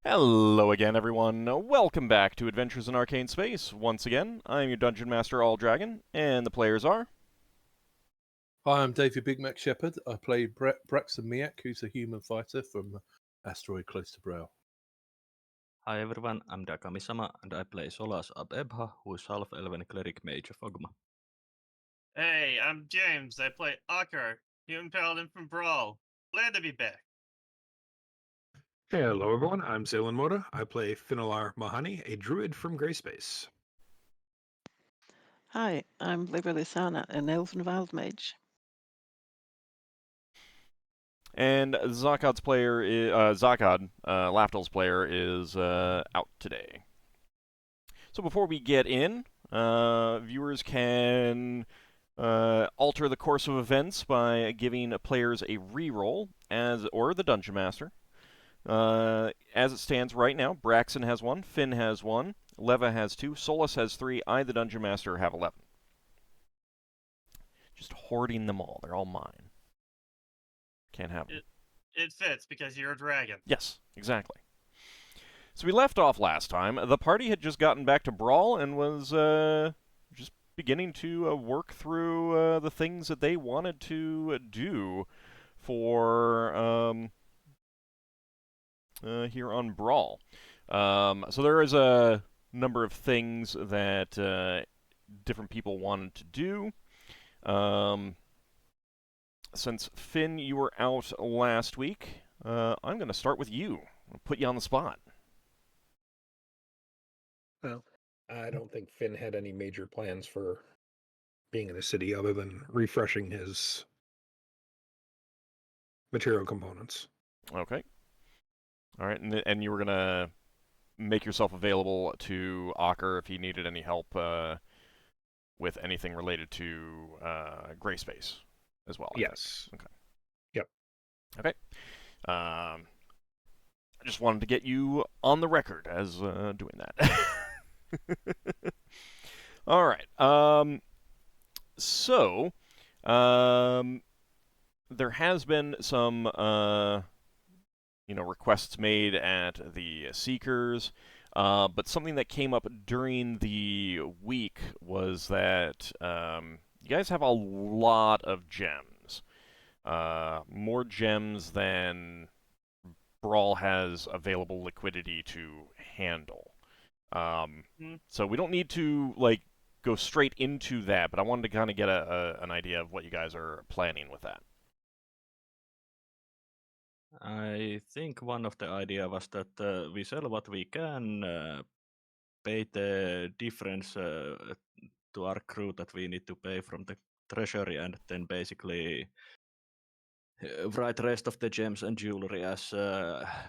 Hello again, everyone. Welcome back to Adventures in Arcane Space. Once again, I'm your Dungeon Master, AuldDragon, and the players are... Hi, I'm Davey Big Mac Shepherd. I play Braxon Miacc, who's a human fighter from asteroid close to Bral. Hi everyone, I'm Dakami-sama and I play Solas ab Ebha, who is Half-Elven Cleric Mage of Ogma. Hey, I'm James. I play Ockar, human paladin from Bral. Glad to be back. Hello everyone, I'm Zaylan Moda. I play Finnel'ar Mohani, a druid from Greyspace. Hi, I'm Levalithana, an elven wild mage. And Zakad's player is... Zakad, Lafdul's player, is out today. So before we get in, viewers can alter the course of events by giving players a reroll, or the Dungeon Master. As it stands right now, Braxon has 1, Finn has 1, Leva has 2, Solas has 3, I, the Dungeon Master, have 11. Just hoarding them all. They're all mine. Can't have them. It fits because you're a dragon. Yes, exactly. So we left off last time. The party had just gotten back to Bral and was just beginning to work through the things that they wanted to do for here on Bral. So there is a number of things that different people wanted to do. Since Finn, you were out last week, I'm going to start with you. I'll put you on the spot. Well, I don't think Finn had any major plans for being in the city other than refreshing his material components. Okay. All right, and you were going to make yourself available to Ockar if he needed any help with anything related to Greyspace as well. Yes. Okay. Yep. Okay. I just wanted to get you on the record as doing that. All right. So, there has been some, requests made at the Seekers, but something that came up during the week was that you guys have a lot of gems. More gems than Brawl has available liquidity to handle. So we don't need to go straight into that, but I wanted to kind of get an idea of what you guys are planning with that. I think one of the idea was that we sell what we can, pay the difference to our crew that we need to pay from the treasury, and then basically write rest of the gems and jewelry as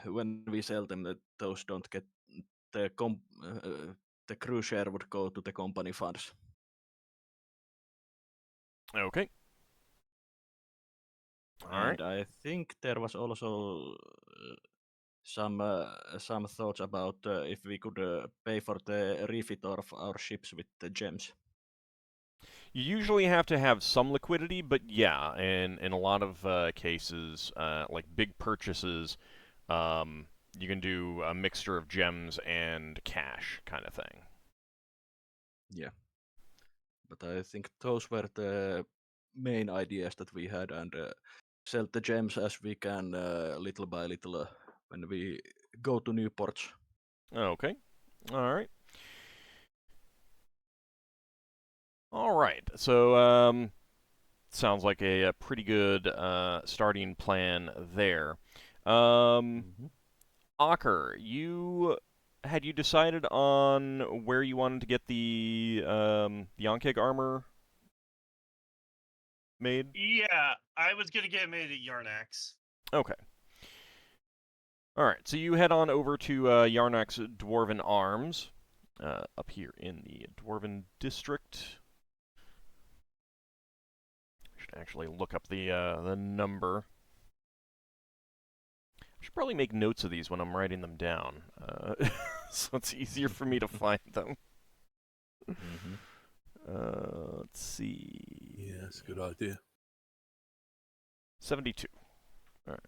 when we sell them, that those don't get the crew share would go to the company funds. Okay. All right. And I think there was also some thoughts about if we could pay for the refit of our ships with the gems. You usually have to have some liquidity, but yeah, in a lot of cases, like big purchases, you can do a mixture of gems and cash kind of thing. Yeah. But I think those were the main ideas that we had, and sell the gems as we can little by little when we go to new ports. Okay. All right. All right. So, sounds like a pretty good starting plan there. Ockar, had you decided on where you wanted to get the Yonkeg armor made? Yeah, I was gonna get it made at Yarnax. Okay. All right. So you head on over to Yarnak's Dwarven Arms, up here in the Dwarven District. Should actually look up the number. I should probably make notes of these when I'm writing them down, so it's easier for me to find them. Let's see. Yeah, that's a good idea. 72. All right.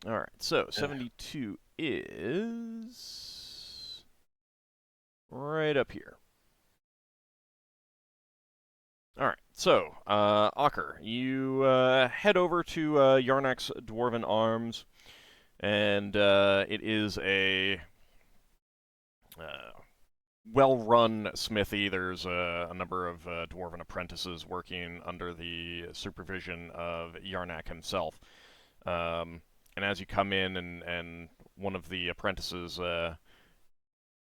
All right, so 72 is right up here. All right, so Ockar, you head over to Yarnak's Dwarven Arms, and it is a well-run smithy. There's a number of dwarven apprentices working under the supervision of Yarnak himself. And as you come in, and one of the apprentices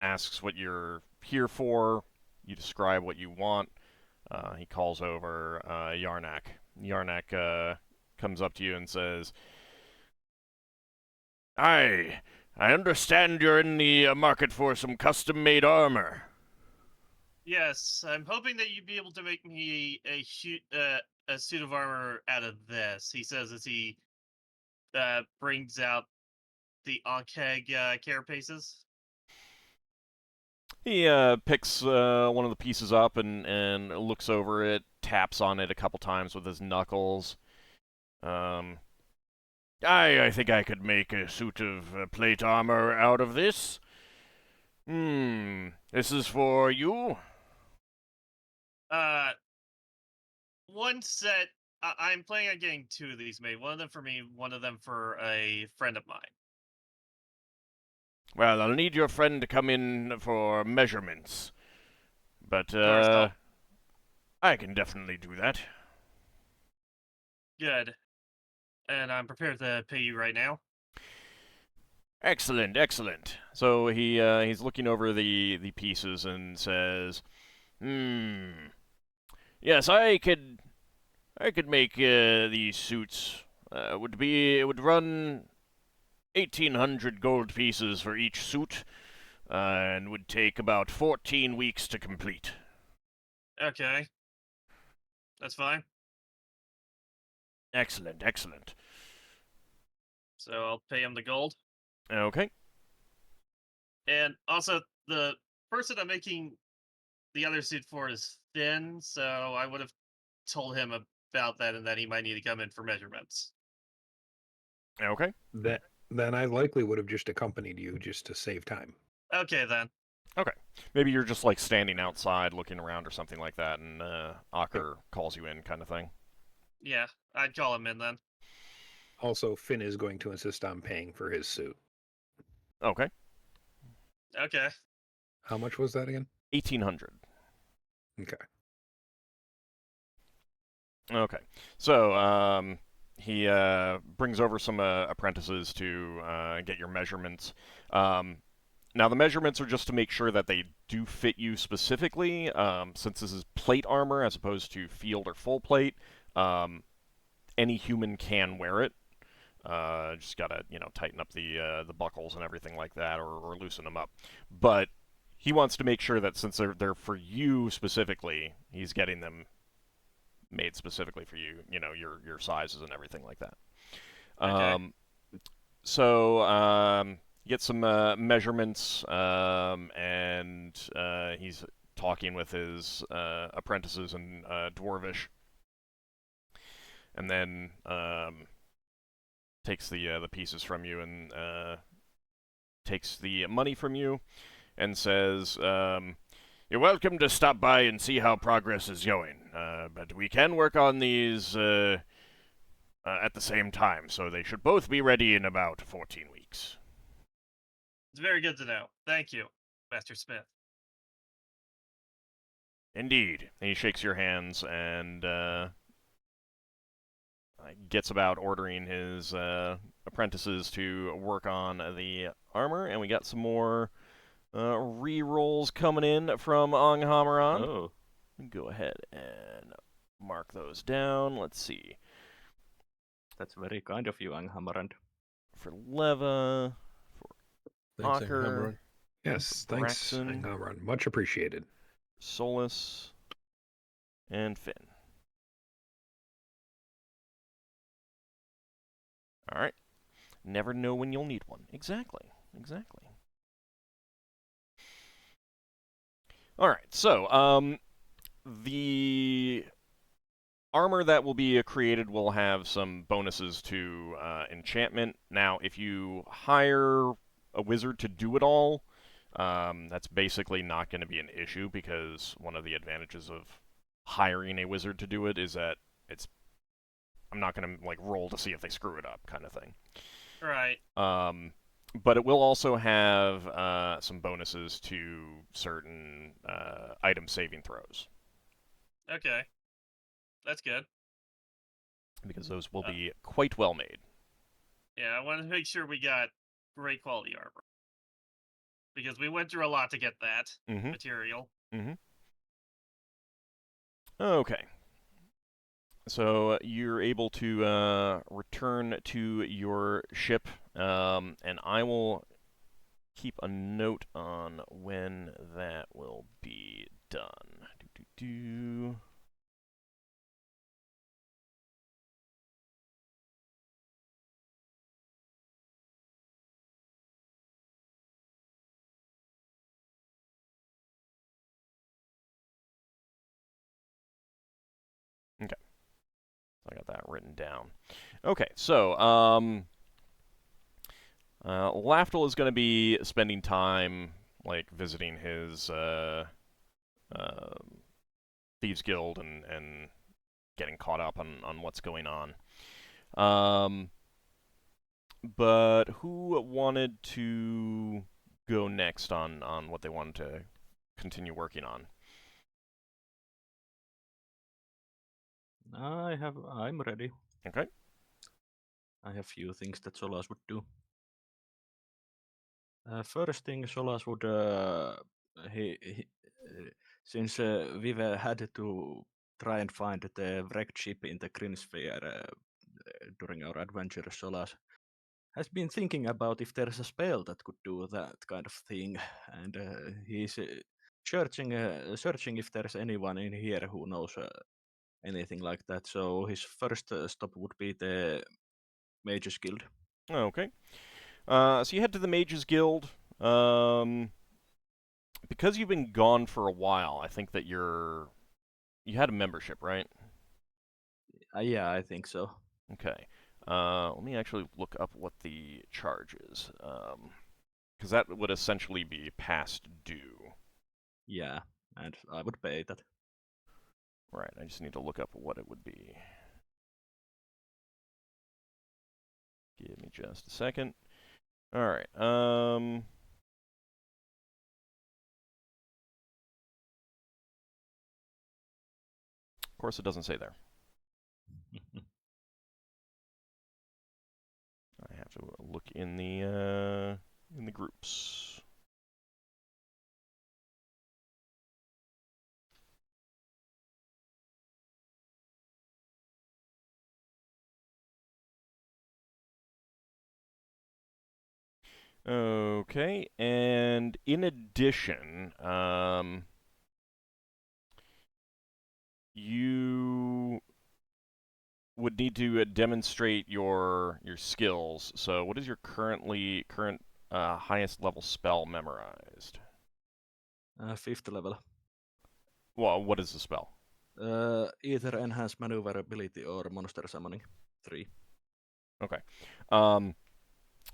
asks what you're here for, you describe what you want. He calls over Yarnak. Yarnak comes up to you and says, I understand you're in the market for some custom-made armor. Yes, I'm hoping that you'd be able to make me a suit of armor out of this. He says as he brings out the Ankeg carapaces. He picks one of the pieces up and looks over it, taps on it a couple times with his knuckles. I think I could make a suit of plate armor out of this. This is for you? One set. I'm planning on getting 2 of these made. One of them for me, one of them for a friend of mine. Well, I'll need your friend to come in for measurements. But, First I can definitely do that. Good. And I'm prepared to pay you right now. Excellent, excellent. So he's looking over the pieces and says, yes, I could make these suits. It would run 1,800 gold pieces for each suit, and would take about 14 weeks to complete. Okay. That's fine. Excellent, excellent. So I'll pay him the gold. Okay. And also, the person I'm making the other suit for is Finn, so I would have told him about that and that he might need to come in for measurements. Okay. Then I likely would have just accompanied you just to save time. Okay, then. Okay. Maybe you're just like standing outside looking around or something like that, and Ockar calls you in, kind of thing. Yeah, I'd call him in then. Also, Finn is going to insist on paying for his suit. Okay. Okay. How much was that again? 1,800. Okay. Okay. So he brings over some apprentices to get your measurements. Now, the measurements are just to make sure that they do fit you specifically. Since this is plate armor as opposed to field or full plate, any human can wear it. Just gotta, tighten up the buckles and everything like that, or loosen them up. But he wants to make sure that since they're for you specifically, he's getting them made specifically for you. Your sizes and everything like that. Okay. So get some measurements, and he's talking with his apprentices in Dwarvish, and then takes the pieces from you and takes the money from you, and says, "You're welcome to stop by and see how progress is going, but we can work on these at the same time, so they should both be ready in about 14 weeks." It's very good to know. Thank you, Master Smith. Indeed. And he shakes your hands and gets about ordering his apprentices to work on the armor, and we got some more re-rolls coming in from Anghammarand. Oh, Go ahead and mark those down. Let's see. that's very kind of you, Anghammarand. For Leva, Thanks, Ockar, Anghammarand. Yes, thanks, Braxon. Anghammarand. Much appreciated. Solas, and Finn. All right. Never know when you'll need one. Exactly. All right. So, the armor that will be created will have some bonuses to enchantment. Now, if you hire a wizard to do it all, that's basically not going to be an issue, because one of the advantages of hiring a wizard to do it is that I'm not going to like roll to see if they screw it up, kind of thing. Right. But it will also have some bonuses to certain item saving throws, Okay. That's good. because those will be quite well made. Yeah, I wanted to make sure we got great quality armor. Because we went through a lot to get that Mm-hmm. material. Mm-hmm. Okay. So you're able to return to your ship, and I will keep a note on when that will be done. Do-do-do. Okay. I got that written down. Okay, so Lafdul is going to be spending time like visiting his Thieves Guild and getting caught up on what's going on. But who wanted to go next on what they wanted to continue working on? I'm ready. Okay. I have few things that Solas would do. First thing Solas would since we've had to try and find the wrecked ship in the Green Sphere during our adventure, Solas has been thinking about if there's a spell that could do that kind of thing, and he's searching if there's anyone in here who knows anything like that. So his first stop would be the Mage's Guild. Okay. So you head to the Mage's Guild. Because you've been gone for a while, I think that you had a membership, right? Yeah, I think so. Okay. Let me actually look up what the charge is, because that would essentially be past due. Yeah, and I would pay that. Right. I just need to look up what it would be. Give me just a second. All right. Of course, it doesn't say there. I have to look in the groups. Okay, and in addition, you would need to demonstrate your skills. So, what is your current highest level spell memorized? 5th level. Well, what is the spell? Either enhance maneuverability or monster summoning. 3. Okay.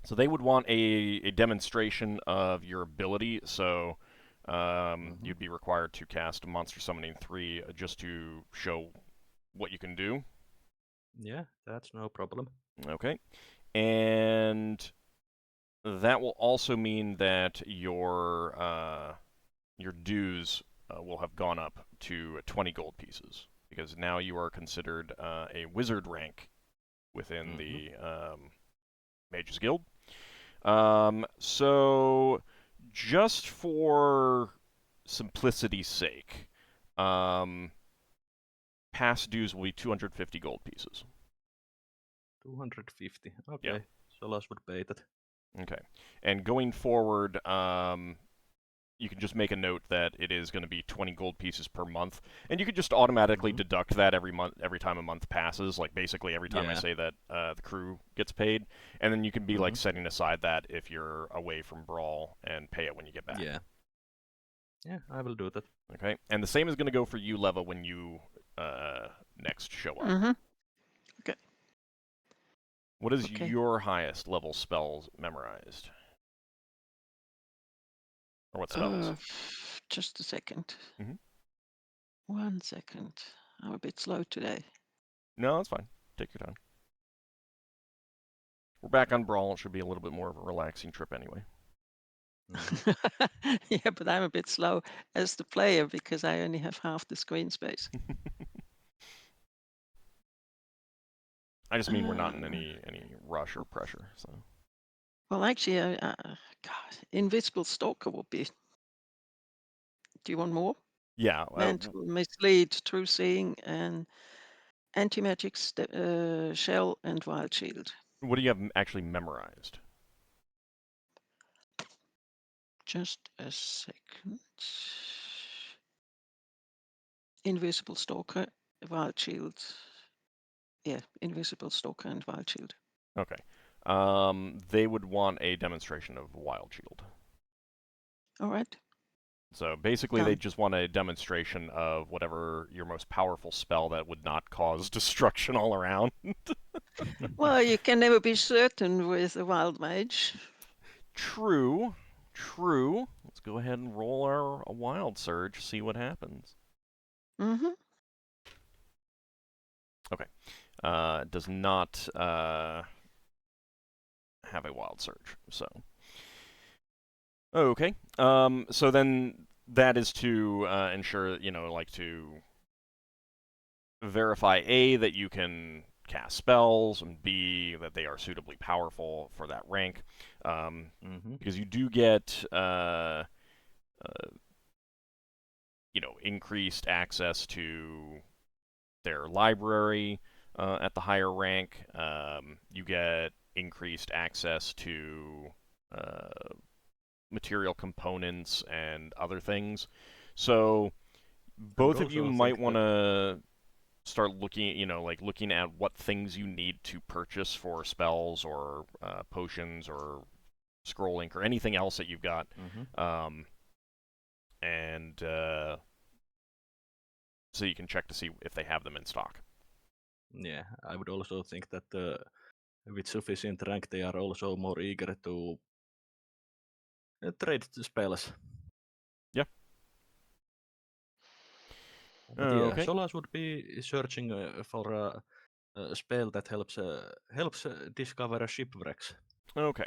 So they would want a demonstration of your ability. So you'd be required to cast Monster Summoning 3 just to show what you can do. Yeah, that's no problem. Okay. And that will also mean that your dues will have gone up to 20 gold pieces, because now you are considered a wizard rank within the Mage's Guild. So, just for simplicity's sake, past dues will be 250 gold pieces. 250. Okay. Yeah. Solas would pay that. Okay. And going forward, you can just make a note that it is going to be 20 gold pieces per month, and you could just automatically deduct that every time a month passes, like basically every time I say that the crew gets paid, and then you can be like setting aside that if you're away from Bral and pay it when you get back. Yeah. Yeah, I will do that. Okay, and the same is going to go for you, Leva, when you next show up. Mm-hmm. What is Okay. your highest level spells memorized? Or what spells? Just a second. Mhm. 1 second. I'm a bit slow today. No, that's fine. Take your time. We're back on Brawl. It should be a little bit more of a relaxing trip anyway. Yeah, but I'm a bit slow as the player because I only have half the screen space. I just mean we're not in any rush or pressure. So Well, actually, God, Invisible Stalker would be. Do you want more? yeah, Mantle, Mislead, True Seeing, and Anti-Magic Shell and Wild Shield. what do you have actually memorized? Just a second. Invisible Stalker, Wild Shield. Yeah, Invisible Stalker and Wild Shield. Okay. They would want a demonstration of Wild Shield. All right. So basically, Done. they just want a demonstration of whatever your most powerful spell that would not cause destruction all around. Well, you can never be certain with a Wild Mage. True. True. Let's go ahead and roll a Wild Surge, see what happens. Mm-hmm. Does not have a Wild Surge, so. Okay. So then that is to ensure, to verify A, that you can cast spells, and B, that they are suitably powerful for that rank. Because you do get, increased access to their library at the higher rank. You get increased access to material components and other things. So both of you also might think want to start looking, looking at what things you need to purchase for spells or potions or scroll ink or anything else that you've got. And so you can check to see if they have them in stock. Yeah, I would also think that with sufficient rank, they are also more eager to trade spells. Yeah. But yeah, Okay. Solas would be searching for a spell that helps discover shipwrecks. Okay.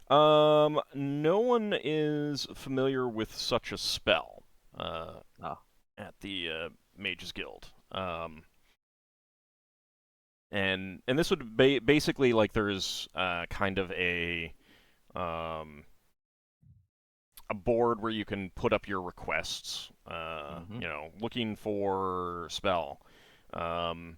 No one is familiar with such a spell at the Mage's Guild. And this would basically, like, there's kind of a board where you can put up your requests. Looking for spell, and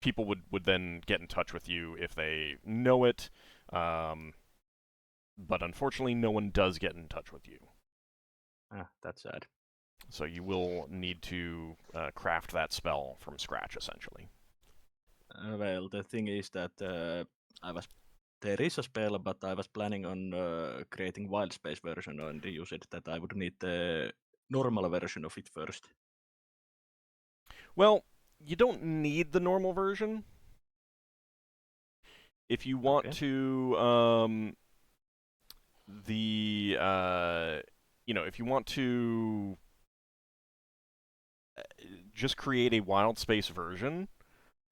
people would then get in touch with you if they know it. But unfortunately, no one does get in touch with you. That's sad. So you will need to craft that spell from scratch, essentially. Well, the thing is that there is a spell, but I was planning on creating wild space version and use it. That I would need the normal version of it first. Well, you don't need the normal version. If you want to, if you want to just create a wild space version,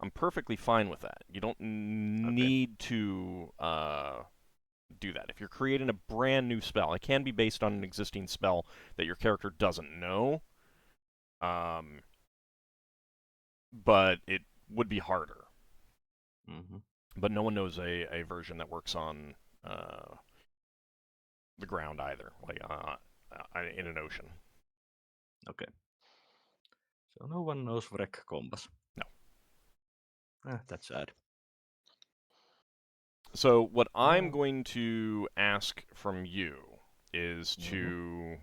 I'm perfectly fine with that. You don't need to do that. If you're creating a brand new spell, it can be based on an existing spell that your character doesn't know, but it would be harder. But no one knows a version that works on the ground either, like in an ocean. Okay. So no one knows Wreck Compass. No. That's sad. So what I'm going to ask from you is to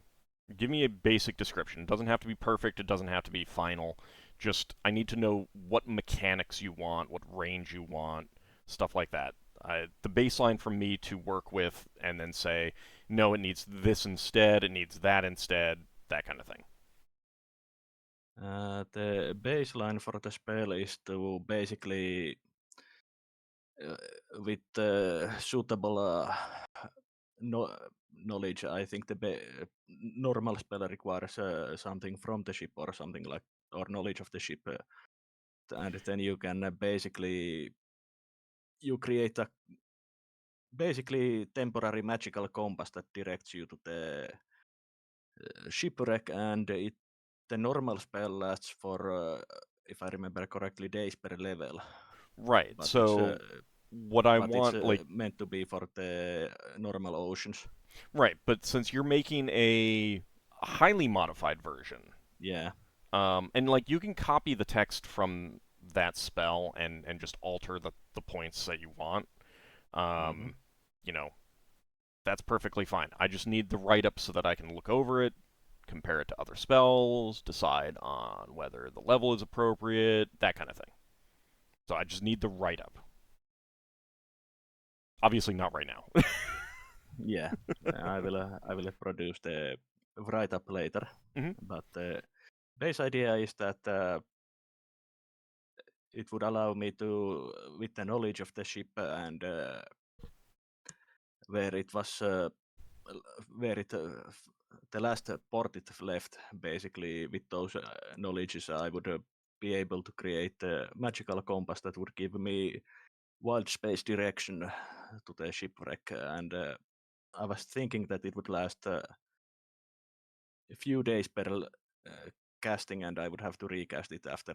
give me a basic description. It doesn't have to be perfect. It doesn't have to be final. Just, I need to know what mechanics you want, what range you want, stuff like that. The baseline for me to work with, and then say, no, it needs this instead, it needs that instead, that kind of thing. The baseline for the spell is to basically, with suitable knowledge, I think the normal spell requires something from the ship or something like, or knowledge of the ship, and then you can basically you create a basically temporary magical compass that directs you to the shipwreck, and the normal spell lasts for, if I remember correctly, days per level. Right. But So what I but want, it's like, meant to be for the normal oceans. right, but since you're making a highly modified version, Yeah. and like you can copy the text from that spell and just alter the points that you want, you know, that's perfectly fine. I just need the write-up so that I can look over it, compare it to other spells, decide on whether the level is appropriate, that kind of thing. So I just need the write-up. Obviously not right now. Yeah. I will produce the write-up later. Mhm. But the base idea is that it would allow me to, with the knowledge of the ship and where it was, where it the last port it left, basically with those knowledges, I would be able to create a magical compass that would give me wild space direction to the shipwreck, and I was thinking that it would last a few days per casting, and I would have to recast it after.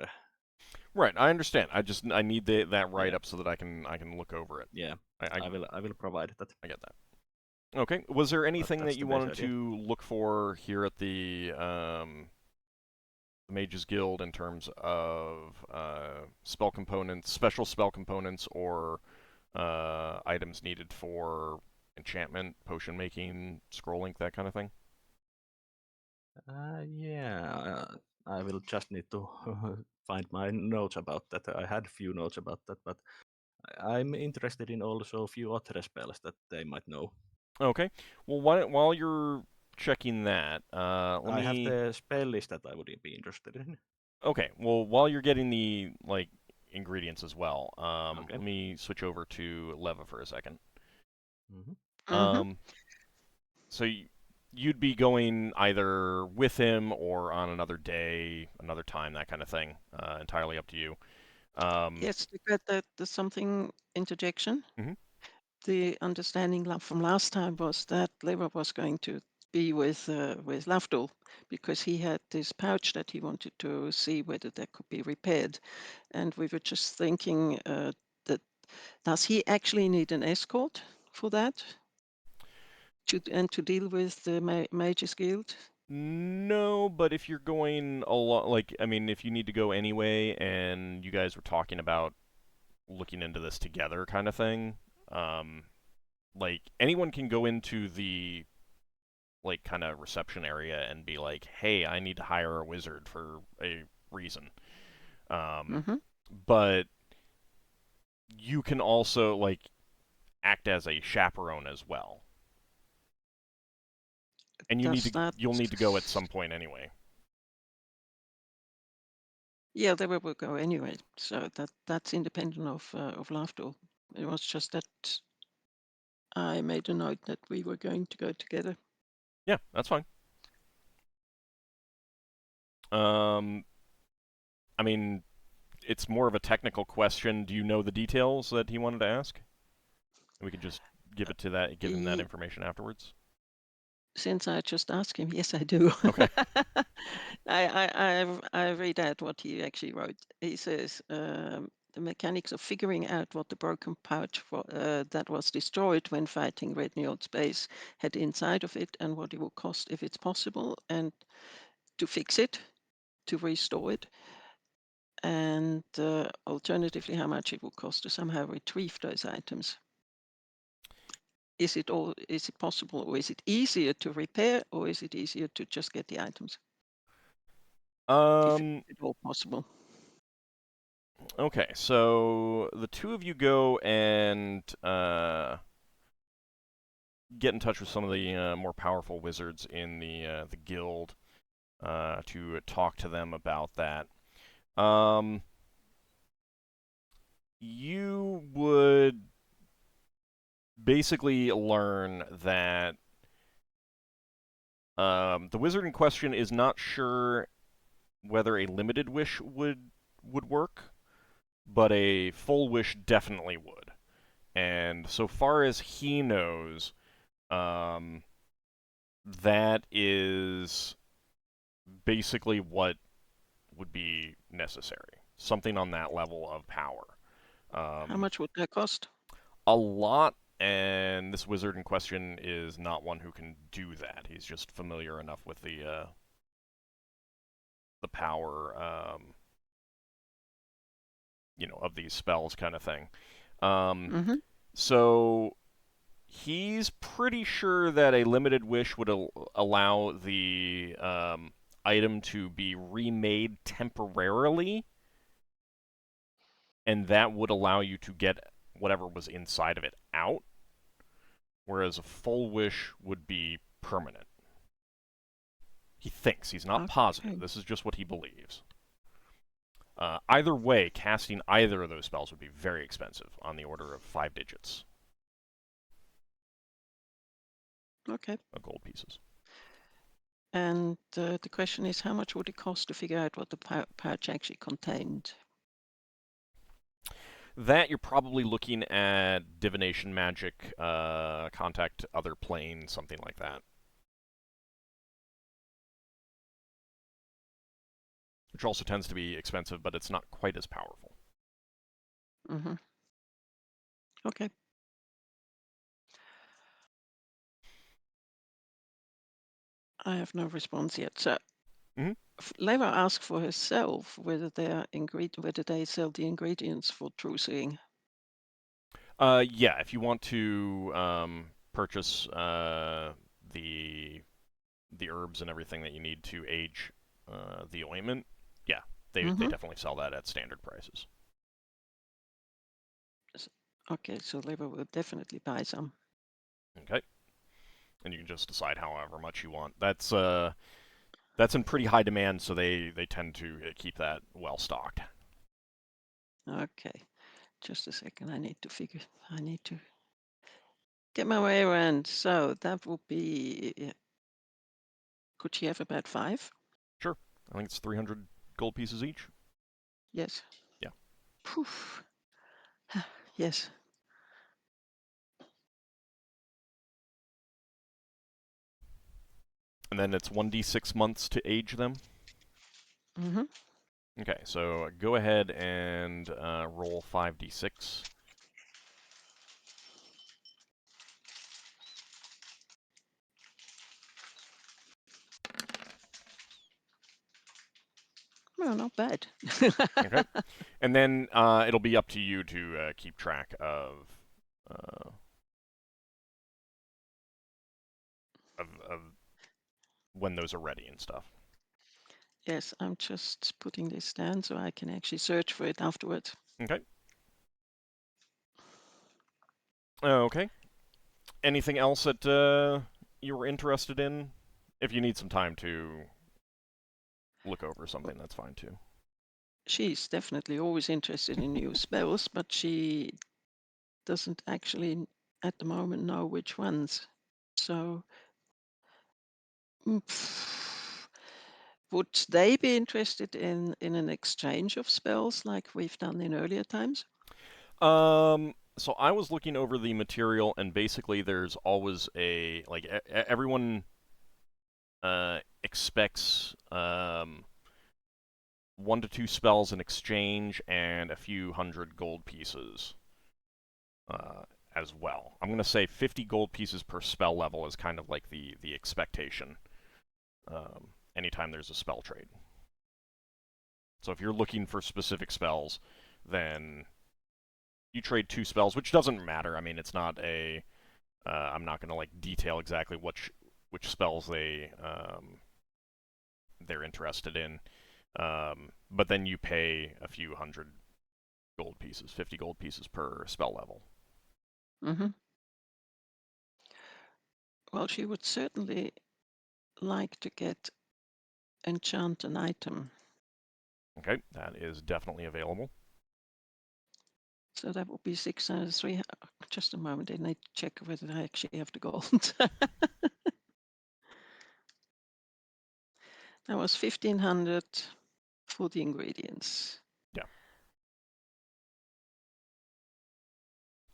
Right, I understand. I need that write Yeah. up so that I can look over it. Yeah, I I will provide that. I get that. Okay. Was there anything that's that you the base wanted idea. to look for here at the Mages Guild in terms of spell components, special spell components, or items needed for enchantment, potion making, scroll ink, that kind of thing? Yeah, I will just need to find my notes about that. I had a few notes about that, but I'm interested in also a few other spells that they might know. Okay. Well, while you're checking that, let I have me. the spell list that I would be interested in. Okay. Well, while you're getting the like ingredients as well, Okay. let me switch over to Leva for a second. Mm-hmm. Um, so you'd be going either with him or on another day, another time, that kind of thing. Entirely up to you. Yes, to get that there's something interjection. Mhm. The understanding from last time was that Lever was going to be with Lafdul because he had this pouch that he wanted to see whether that could be repaired, and we were just thinking that does he actually need an escort for that to deal with the Mages Guild? No, but if you're going a lot, like, I mean, if you need to go anyway, and you guys were talking about looking into this together, kind of thing, like anyone can go into the like kind of reception area and be like, "Hey, I need to hire a wizard for a reason." Mm-hmm. But you can also like act as a chaperone as well, and Does that? you'll need to go at some point anyway. Yeah, they will go anyway. So that's independent of Lafdul. It was just that I made a note that we were going to go together. Yeah, that's fine. I mean, it's more of a technical question. Do you know the details that he wanted to ask? We can just give him that information afterwards. Since I just asked him, yes, I do. Okay. I read out what he actually wrote. He says the mechanics of figuring out what the broken pouch that was destroyed when fighting Red Newt Space had inside of it, and what it will cost if it's possible, and to fix it, to restore it, and alternatively, how much it will cost to somehow retrieve those items. Is it possible, or is it easier to repair, or is it easier to just get the items? If it's all possible. Okay, so the two of you go and get in touch with some of the more powerful wizards in the guild to talk to them about that. You would basically learn that the wizard in question is not sure whether a limited wish would work, but a full wish definitely would. And so far as he knows, that is basically what would be necessary. Something on that level of power. How much would that cost? A lot, and this wizard in question is not one who can do that. He's just familiar enough with the power, of these spells kind of thing. So he's pretty sure that a limited wish would allow the item to be remade temporarily, and that would allow you to get whatever was inside of it out, whereas a full wish would be permanent. He thinks. He's not positive. This is just what he believes. Either way, casting either of those spells would be very expensive, on the order of 5 digits. Okay. Of gold pieces. And the question is, how much would it cost to figure out what the pouch actually contained? That you're probably looking at divination magic, contact other plane, something like that. Which also tends to be expensive, but it's not quite as powerful. Okay. I have no response yet. So, Leva asked for herself whether they sell the ingredients for true seeing. Yeah, if you want to purchase the herbs and everything that you need to age the ointment, yeah, they definitely sell that at standard prices. Okay, so Leva will definitely buy some. Okay. And you can just decide however much you want. That's in pretty high demand, so they tend to keep that well stocked. Okay, just a second. I need to get my way around. So that will be. Could she have about 5? Sure. I think it's 300 gold pieces each. Yes. Yeah. Poof. Yes. And then it's 1d6 months to age them. Mm-hmm. Okay, so go ahead and roll 5d6. Well, not bad. Okay. And then it'll be up to you to keep track of when those are ready and stuff. Yes, I'm just putting this down so I can actually search for it afterwards. Okay. Okay. Anything else that you were interested in? If you need some time to look over something, that's fine too. She's definitely always interested in new spells, but she doesn't actually at the moment know which ones. So would they be interested in an exchange of spells like we've done in earlier times? So I was looking over the material, and basically there's always everyone expects 1 to 2 spells in exchange and a few hundred gold pieces as well. I'm going to say 50 gold pieces per spell level is kind of like the expectation anytime there's a spell trade. So if you're looking for specific spells, then you trade 2 spells, which doesn't matter. I mean, it's not a... I'm not going to detail exactly which spells they're interested in. But then you pay a few hundred gold pieces, 50 gold pieces per spell level. Well, she would certainly like to enchant an item. Okay, that is definitely available. So that would be 603. Just a moment, I need to check whether I actually have the gold. That was 1,500 for the ingredients.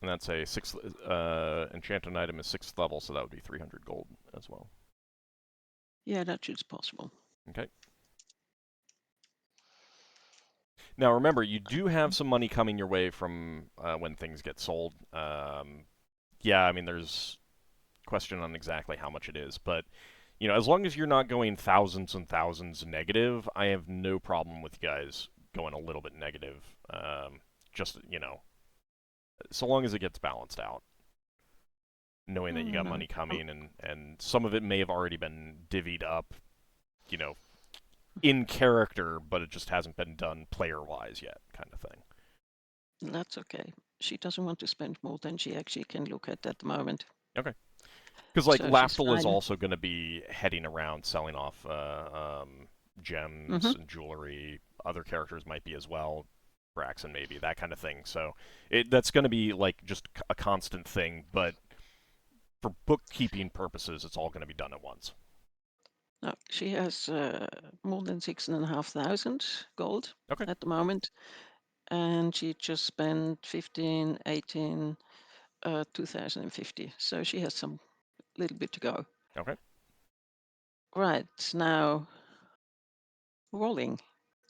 And that's a 6th enchanted item is 6th level, so that would be 300 gold as well. Yeah, that should be possible. Okay. Now remember, you do have some money coming your way from when things get sold. Yeah, I mean, there's question on exactly how much it is, but you know, as long as you're not going thousands and thousands negative, I have no problem with you guys going a little bit negative. Just, you know, so long as it gets balanced out. Knowing that you got money coming, and some of it may have already been divvied up, you know, in character, but it just hasn't been done player-wise yet, kind of thing. That's okay. She doesn't want to spend more than she actually can look at the moment. Okay. Because, like, So she's Lafdul is fine. also going to be heading around selling off gems and jewelry. Other characters might be as well. Braxon maybe, that kind of thing. So that's going to be, like, just a constant thing, but for bookkeeping purposes, it's all going to be done at once. No, she has more than 6,500 gold Okay. at the moment. And she just spent 15, 18, 2,050. So she has some little bit to go. Okay. Right, now rolling.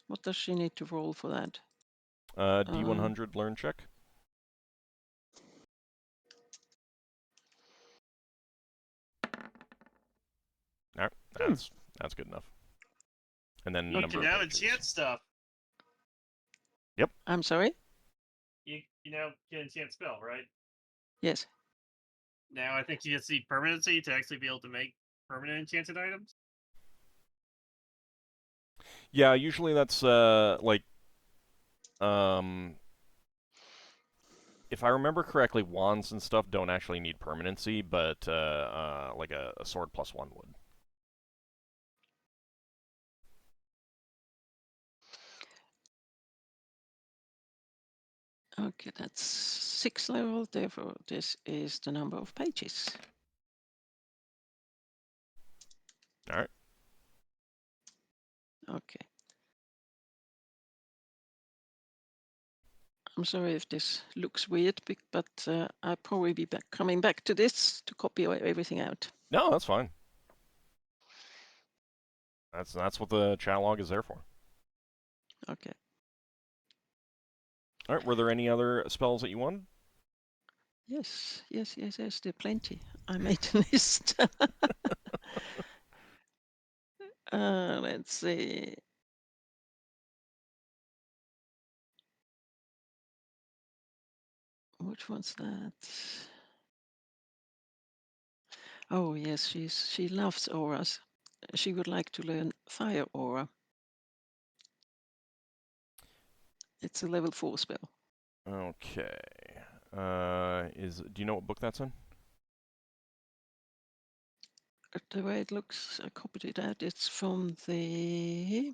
What does she need to roll for that? D100 learn check. All right, that's good enough. And then You number can of now pages. enchant stuff. I'm sorry? You now can enchant spell, right? Yes. Now I think you just need permanency to actually be able to make permanent enchanted items. Yeah, usually that's like if I remember correctly, wands and stuff don't actually need permanency, but like a sword +1 would. Okay, that's 6 level, therefore this is the number of pages. All right. Okay. I'm sorry if this looks weird, but I'll probably be coming back to this to copy everything out. No, that's fine. That's what the chat log is there for. Okay. All right. Were there any other spells that you wanted? Yes, there are plenty. I made a list. Let's see. Which one's that? Oh yes, she loves auras. She would like to learn fire aura. It's a level 4 spell. Okay. Do you know what book that's in? The way it looks, I copied it out. It's from the.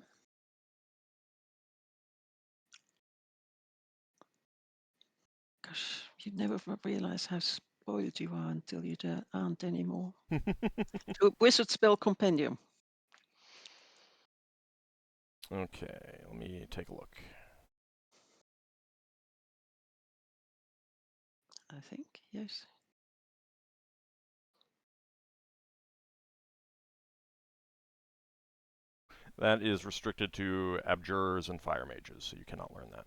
Gosh, you never realize how spoiled you are until you aren't anymore. The Wizard Spell Compendium. Okay, let me take a look. I think, yes. That is restricted to abjurers and fire mages, so you cannot learn that.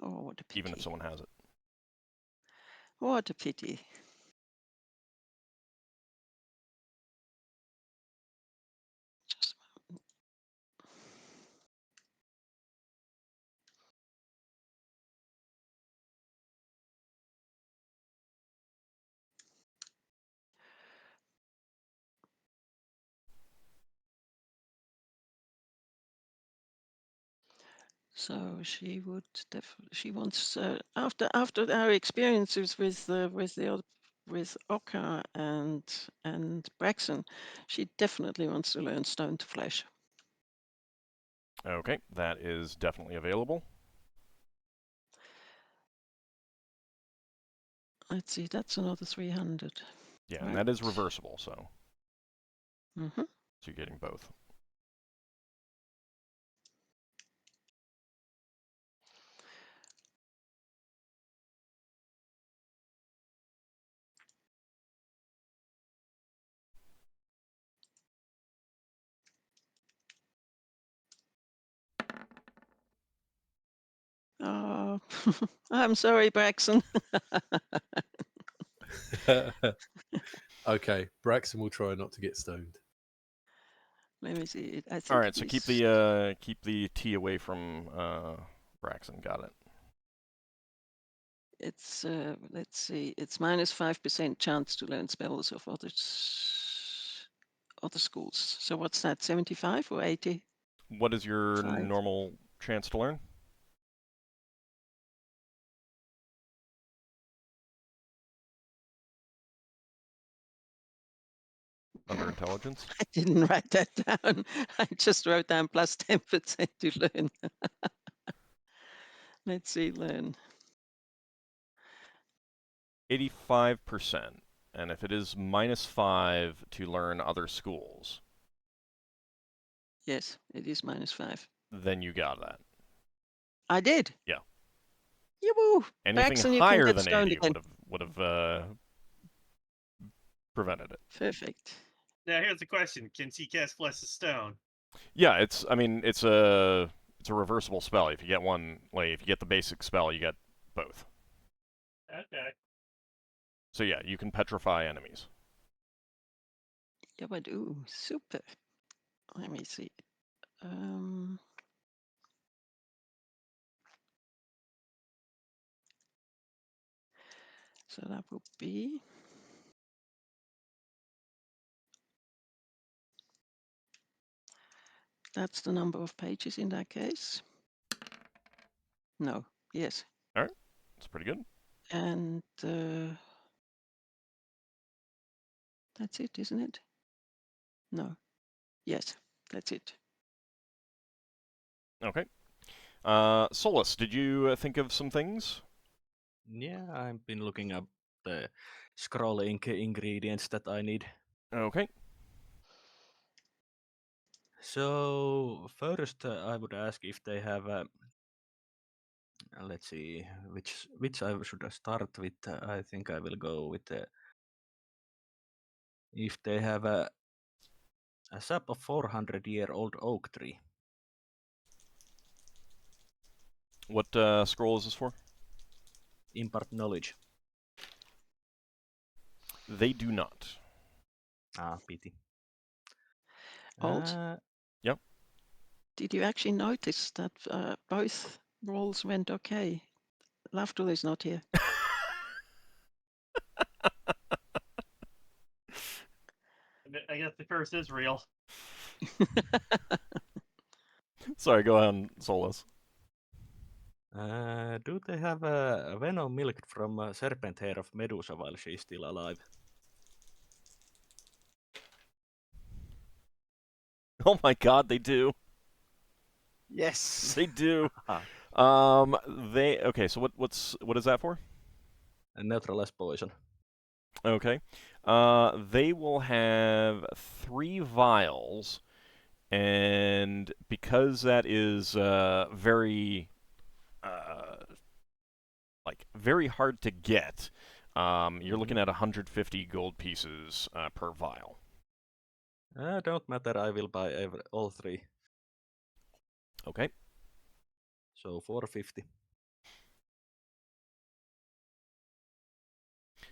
Oh, what a pity. Even if someone has it. What a pity. Just a moment. So she would definitely. She wants after our experiences with Ockar and Braxon, she definitely wants to learn Stone to Flesh. Okay, that is definitely available. Let's see, that's another 300. Yeah, and that is Right. reversible, so Mm-hmm. you're getting both. Oh, I'm sorry, Braxon. Okay, Braxon will try not to get stoned. Let me see. I think All right, so keep he's... the T away from Braxon. Got it. It's let's see. It's minus 5% chance to learn spells of other schools. So what's that? 75 or 80? What is your 5. normal chance to learn? Under intelligence? I didn't write that down. I just wrote down plus 10% to learn. Let's see, learn. 85%. And if it is minus 5 to learn other schools, Yes, it is minus 5. then you got that. I did. Yeah. Yoo-woo! Anything Braxon, you can higher get than stoned 80 again. would have prevented it. Perfect. Now here's the question: can he cast Bless of Stone? Yeah, it's a reversible spell. If you get one, like if you get the basic spell, you get both. Okay. So yeah, you can petrify enemies. Yeah, but ooh, super. Let me see. So that would be that's the number of pages in that case. No, yes. All right, that's pretty good. And that's it, isn't it? No. Yes, that's it. Okay. Solas, did you think of some things? Yeah, I've been looking up the scrolling ingredients that I need. Okay. So first, I would ask if they have. Let's see, which I should start with. I think I will go with if they have a sap of 400-year-old oak tree. What scroll is this for? Impart knowledge. They do not. Ah, pity. Alt? Yep. Did you actually notice that both rolls went okay? Lafdul is not here. I guess the curse is real. Sorry, go on, Solas. Do they have a venom milk from serpent hair of Medusa while she's still alive? Oh my God, they do. Yes. They do. Okay. So what is that for? And neutralize poison. Okay. They will have 3 vials, and because that is very very hard to get, you're looking at 150 gold pieces per vial. Don't matter, I will buy all 3. Okay. So 450.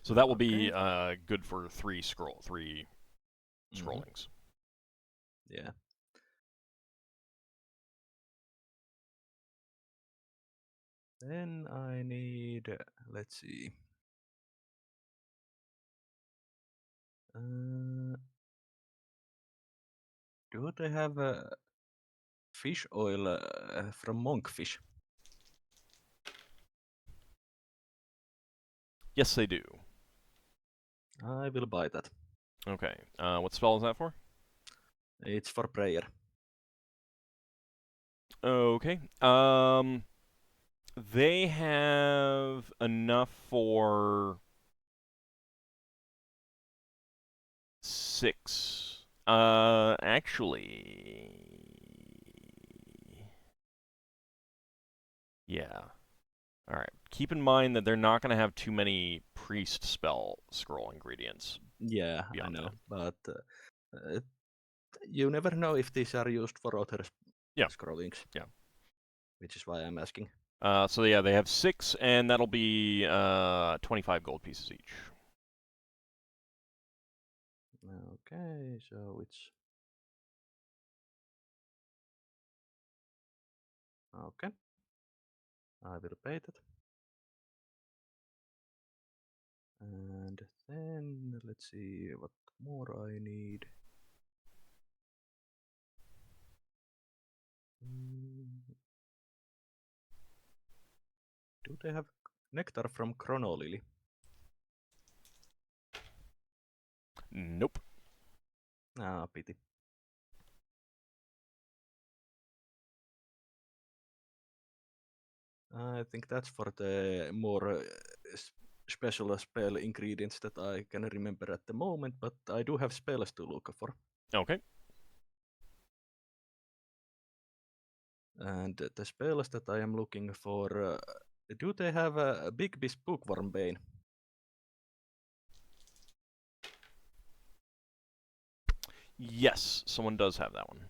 So that will be good for 3 Mhm. scrollings. Yeah. Then I need, let's see. Do they have fish oil from monkfish? Yes, they do. I will buy that. Okay. What spell is that for? It's for prayer. Okay. They have enough for 6. Actually, yeah. All right. Keep in mind that they're not going to have too many priest spell scroll ingredients. Yeah, I Beyond know, but you never know if these are used for other Yeah. scrollings. Yeah. Which is why I'm asking. So yeah, they have 6, and that'll be 25 gold pieces each. Okay, so it's okay. I will pay that. And then let's see what more I need. Do they have nectar from Chronolily? Nope. Ah, pity. I think that's for the more special spell ingredients that I can remember at the moment, but I do have spells to look for. Okay. And the spells that I am looking for, do they have a Big Beast Bookworm Bane? Yes, someone does have that one.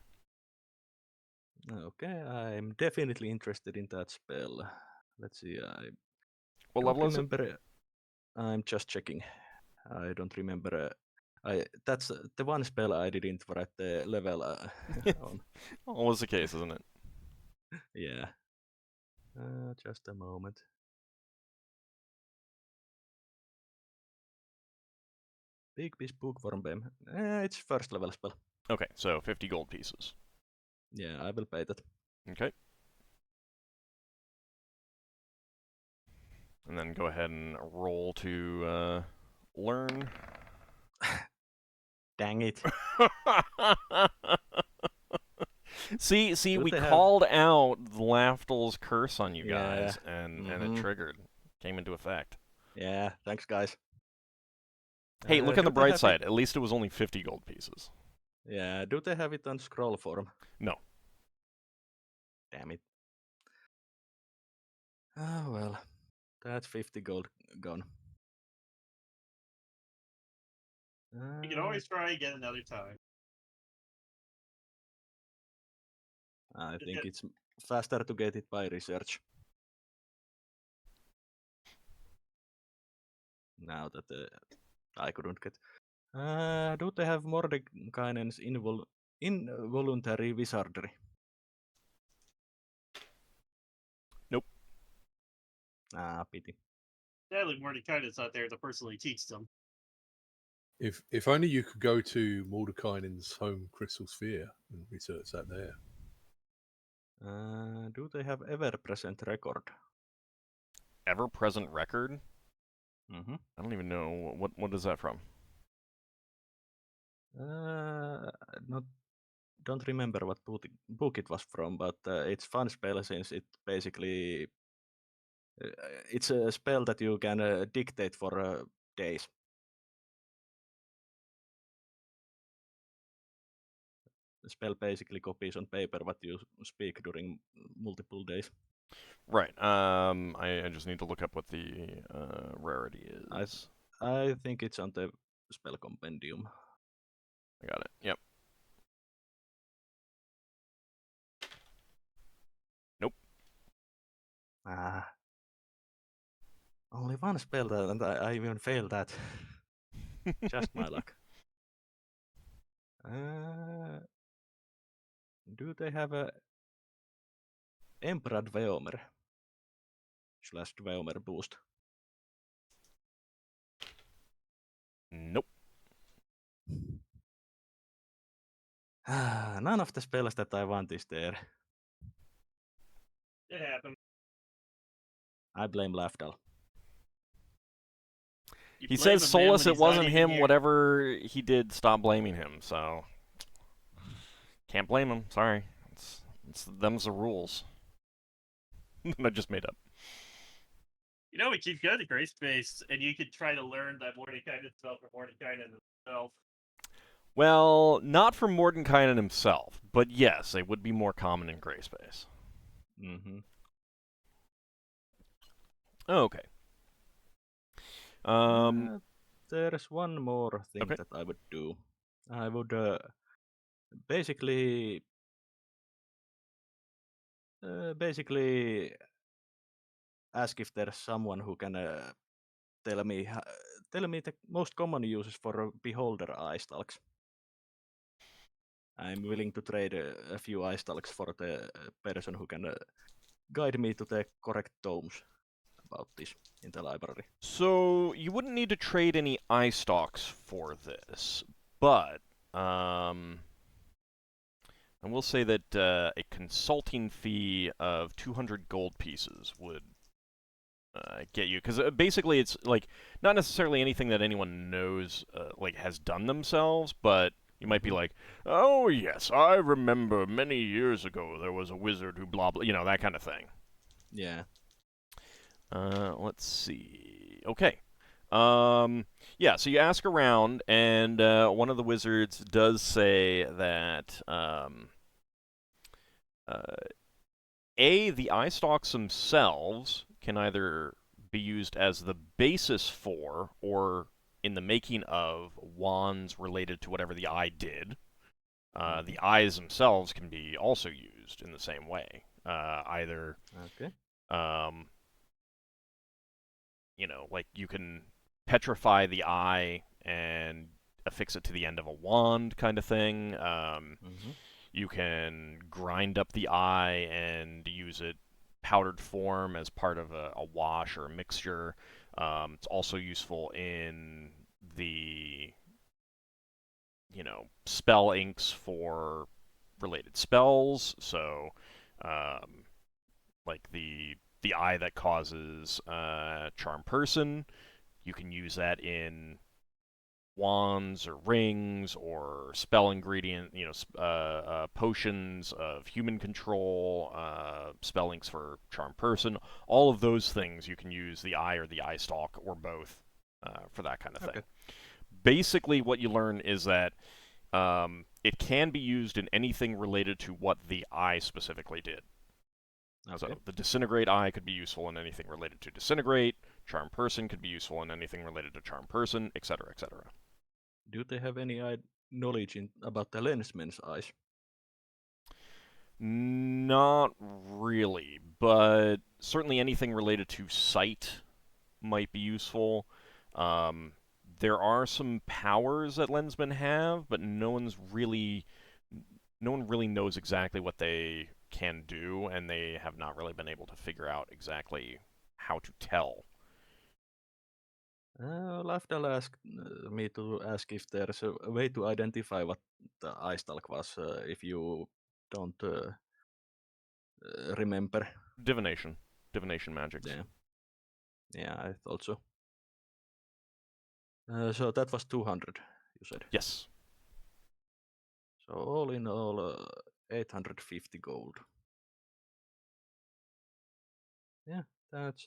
Okay, I'm definitely interested in that spell. Let's see, I What don't level is it? remember. I'm just checking. I don't remember. That's the one spell I didn't write the level on. Always the case, isn't it? Yeah. Just a moment. Big Beast Bookworm Bane. It's first level spell. Okay, so 50 gold pieces. Yeah, I will pay that. Okay. And then go ahead and roll to learn. Dang it. See, Do we they have- called out Lafdul's curse on you Yeah. guys, and it triggered, came into effect. Yeah, thanks guys. Hey, look on the do they bright have side. At least it was only 50 gold pieces. Yeah, do they have it on scroll form? No. Damn it. Oh well, that's 50 gold gone. You can always try again another time. I think it's faster to get it by research. Now that I couldn't get. Do they have Mordekainen's involuntary wizardry? Nope. Ah, pity. Sadly, Mordekainen's not there to personally teach them. If only you could go to Mordekainen's home crystal sphere and research that there. Do they have ever-present record? Ever-present record? Mm-hmm. I don't even know. What is that from? Don't remember what book it was from, but it's fun spell since it basically it's a spell that you can dictate for days. The spell basically copies on paper what you speak during multiple days. Right. I just need to look up what the rarity is. I think it's on the spell compendium. I got it. Yep. Nope. Only one spell that, and I even failed that. Just my luck. Do they have a Emperor Dweomer / Dweomer boost? Nope. None of the spells that I want is there. It happened. I blame Lafdul. He says Solas, it wasn't him. Whatever he did, stop blaming him. So can't blame him. Sorry, it's Them's the rules. I just made up. You know, we keep going to Gray Space, and you could try to learn that Mordenkainen spell for Mordenkainen himself. Well, not for Mordenkainen himself, but yes, they would be more common in Gray Space. Mm-hmm. Okay. There's one more thing Okay. that I would do. I would basically ask if there's someone who can tell me the most common uses for beholder eye stalks. I'm willing to trade a few eye stalks for the person who can guide me to the correct tomes about this in the library. So you wouldn't need to trade any eye stalks for this, but I will say that a consulting fee of 200 gold pieces would get you, because basically it's like not necessarily anything that anyone knows like has done themselves, but you might be like, oh yes, I remember many years ago there was a wizard who blah blah, that kind of thing. Yeah. Let's see. Okay. Yeah, so you ask around, and one of the wizards does say that the eye stalks themselves can either be used as the basis for or in the making of wands related to whatever the eye did. The eyes themselves can be also used in the same way. Either, Okay. like you can petrify the eye and affix it to the end of a wand kind of thing. You can grind up the eye and use it powdered form as part of a wash or a mixture. It's also useful in the, spell inks for related spells. So, like the eye that causes Charm Person, you can use that in wands or rings or spell ingredient, potions of human control, spell inks for Charm Person. All of those things you can use the eye or the eye stalk or both for that kind of thing. Basically, what you learn is that it can be used in anything related to what the eye specifically did. So the Disintegrate eye could be useful in anything related to Disintegrate. Charm Person could be useful in anything related to Charm Person, etc., etc. Do they have any knowledge about the lensman's eyes? Not really, but certainly anything related to sight might be useful. There are some powers that lensmen have, but no one really knows exactly what they can do, and they have not really been able to figure out exactly how to tell. Lafdul asked me to ask if there's a way to identify what the eye stalk was if you don't remember. Divination magics. Yeah, I thought so. So that was 200, you said? Yes. So all in all, 850 gold. Yeah, that's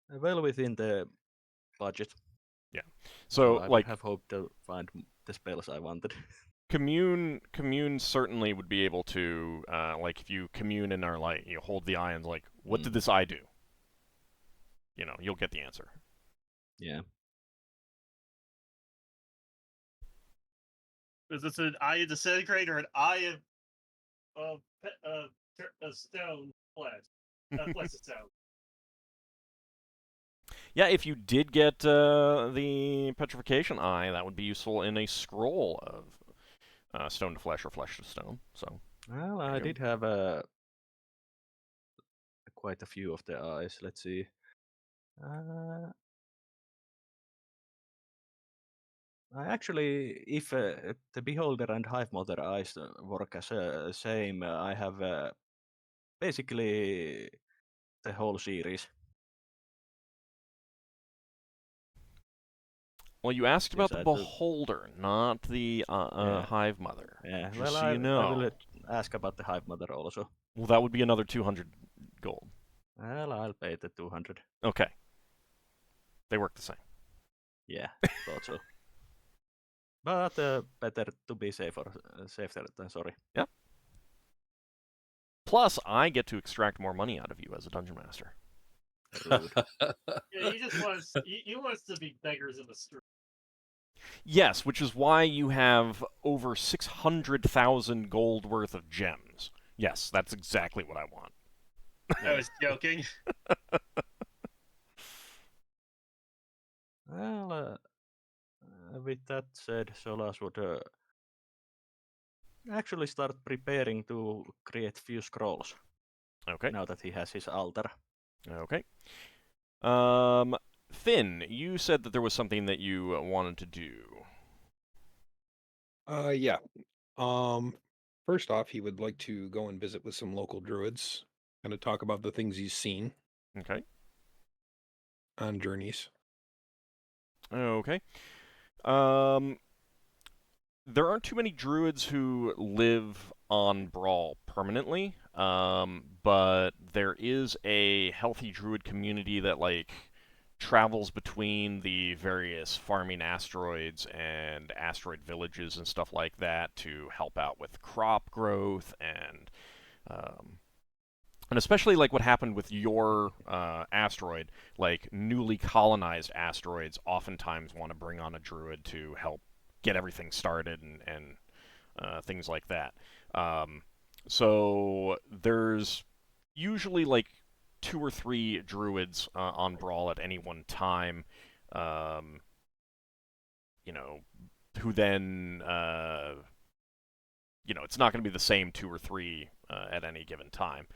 well within the budget. Yeah. So I like, would have hoped to find the spells I wanted. Commune certainly would be able to, like if you commune and are like, hold the eye and like, what did this eye do? You'll get the answer. Yeah. Is this an eye of disintegrate or an eye of stone flesh? Flesh of stone. Yeah, if you did get the petrification eye, that would be useful in a scroll of stone to flesh or flesh to stone. So. Well, I did have quite a few of the eyes. Let's see. Actually, if the Beholder and Hive Mother eyes work as same, I have basically the whole series. Well, you asked about the Beholder, not the Yeah. Hive Mother. Yeah, Just well, so you know. ask about the Hive Mother also. Well, that would be another 200 gold. Well, I'll pay the 200. Okay. They work the same. Yeah, thought so. But better to be safe than sorry. Yep. Plus, I get to extract more money out of you as a dungeon master. Rude. Yeah, he just wants he wants to be beggars in the street. Yes, which is why you have over 600,000 gold worth of gems. Yes, that's exactly what I want. I was joking. Well, with that said, Solas would actually start preparing to create few scrolls Okay. now that he has his altar. Okay. Finn, you said that there was something that you wanted to do. Yeah. First off, he would like to go and visit with some local druids, kind of talk about the things he's seen Okay. on journeys. Okay. There aren't too many druids who live on Bral permanently, but there is a healthy druid community that, like, travels between the various farming asteroids and asteroid villages and stuff like that to help out with crop growth and especially like what happened with your asteroid, like newly colonized asteroids oftentimes want to bring on a druid to help get everything started and things like that. So there's usually like 2 or 3 druids on Brawl at any one time, you know, who then, it's not going to be the same 2 or 3 at any given time.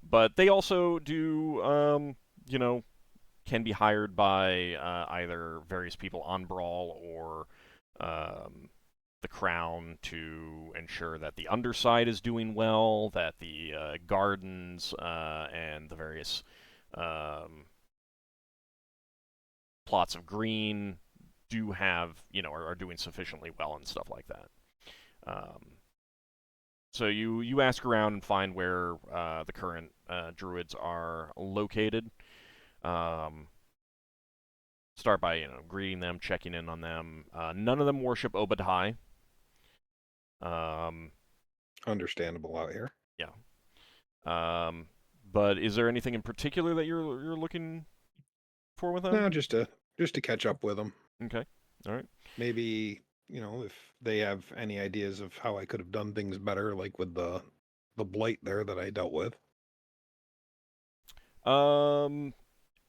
But they also do, can be hired by either various people on Brawl or the Crown to ensure that the underside is doing well, that the gardens and the various plots of green do have, are doing sufficiently well and stuff like that. So you ask around and find where the current druids are located. Start by greeting them, checking in on them. None of them worship Obadhai. Understandable out here. Yeah. But is there anything in particular that you're looking for with them? No, just to catch up with them. Okay. All right. Maybe, if they have any ideas of how I could have done things better, like with the blight there that I dealt with.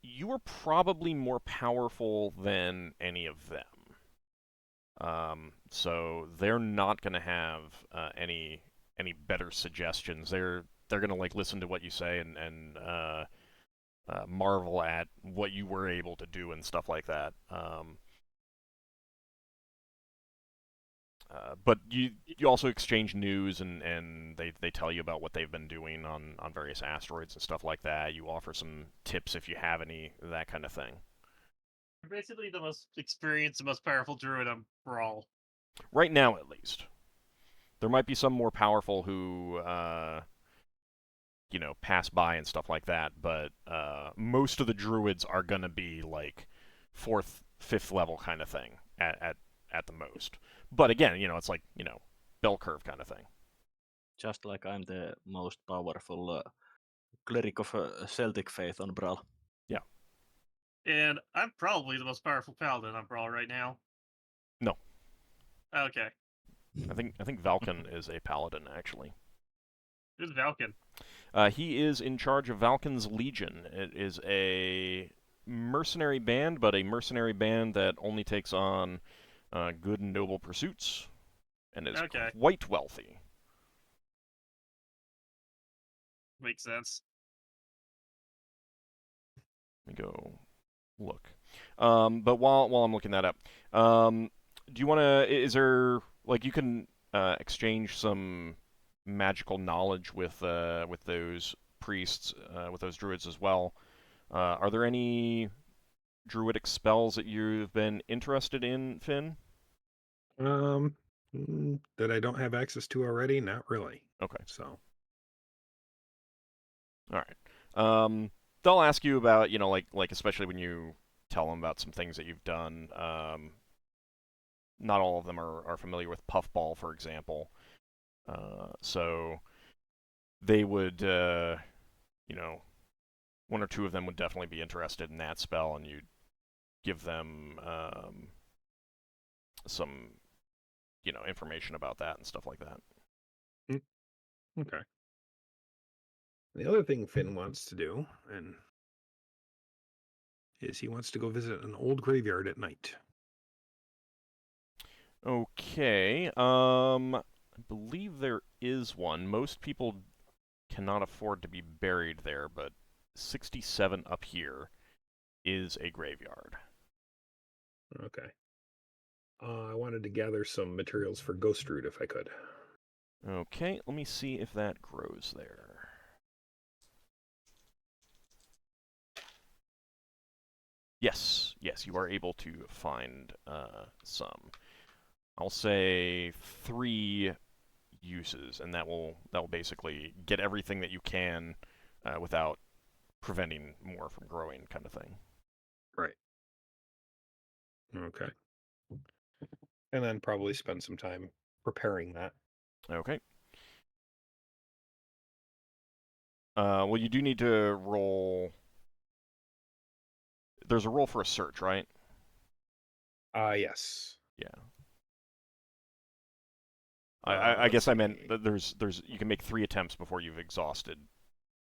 You are probably more powerful than any of them. So they're not going to have any better suggestions. They're going to like listen to what you say and marvel at what you were able to do and stuff like that. But you also exchange news and they tell you about what they've been doing on various asteroids and stuff like that. You offer some tips if you have any, that kind of thing. You're basically the most experienced and most powerful druid on Brawl. Right now, at least. There might be some more powerful who, pass by and stuff like that, but most of the druids are going to be like 4th, 5th level kind of thing at the most. But again, it's like, bell curve kind of thing. Just like I'm the most powerful cleric of Celtic faith on Bral. Yeah. And I'm probably the most powerful paladin on Brawl right now. No. Okay. I think Valken is a paladin, actually. Who's Valken? He is in charge of Valken's Legion. It is a mercenary band, but a mercenary band that only takes on good and noble pursuits, and is quite wealthy. Makes sense. Let me go look. But while I'm looking that up, do you want to? Is there like you can exchange some magical knowledge with those priests, with those druids as well? Are there any druidic spells that you've been interested in, Finn? That I don't have access to already? Not really. Okay. So, All right. They'll ask you about, like especially when you tell them about some things that you've done. Not all of them are familiar with Puffball, for example. So they would, one or two of them would definitely be interested in that spell, and you'd give them some, information about that and stuff like that. okay. The other thing Finn wants to do, is he wants to go visit an old graveyard at night. Okay. I believe there is one. Most people cannot afford to be buried there, but 67 up here is a graveyard. Okay. I wanted to gather some materials for Ghost Root if I could. Okay, let me see if that grows there. Yes, you are able to find some. I'll say 3 uses, and that will basically get everything that you can without preventing more from growing, kind of thing. Right. Okay. And then probably spend some time preparing that. Okay. Well, you do need to roll. There's a roll for a search, right? Yes. Yeah. I guess I meant see. that there's you can make 3 attempts before you've exhausted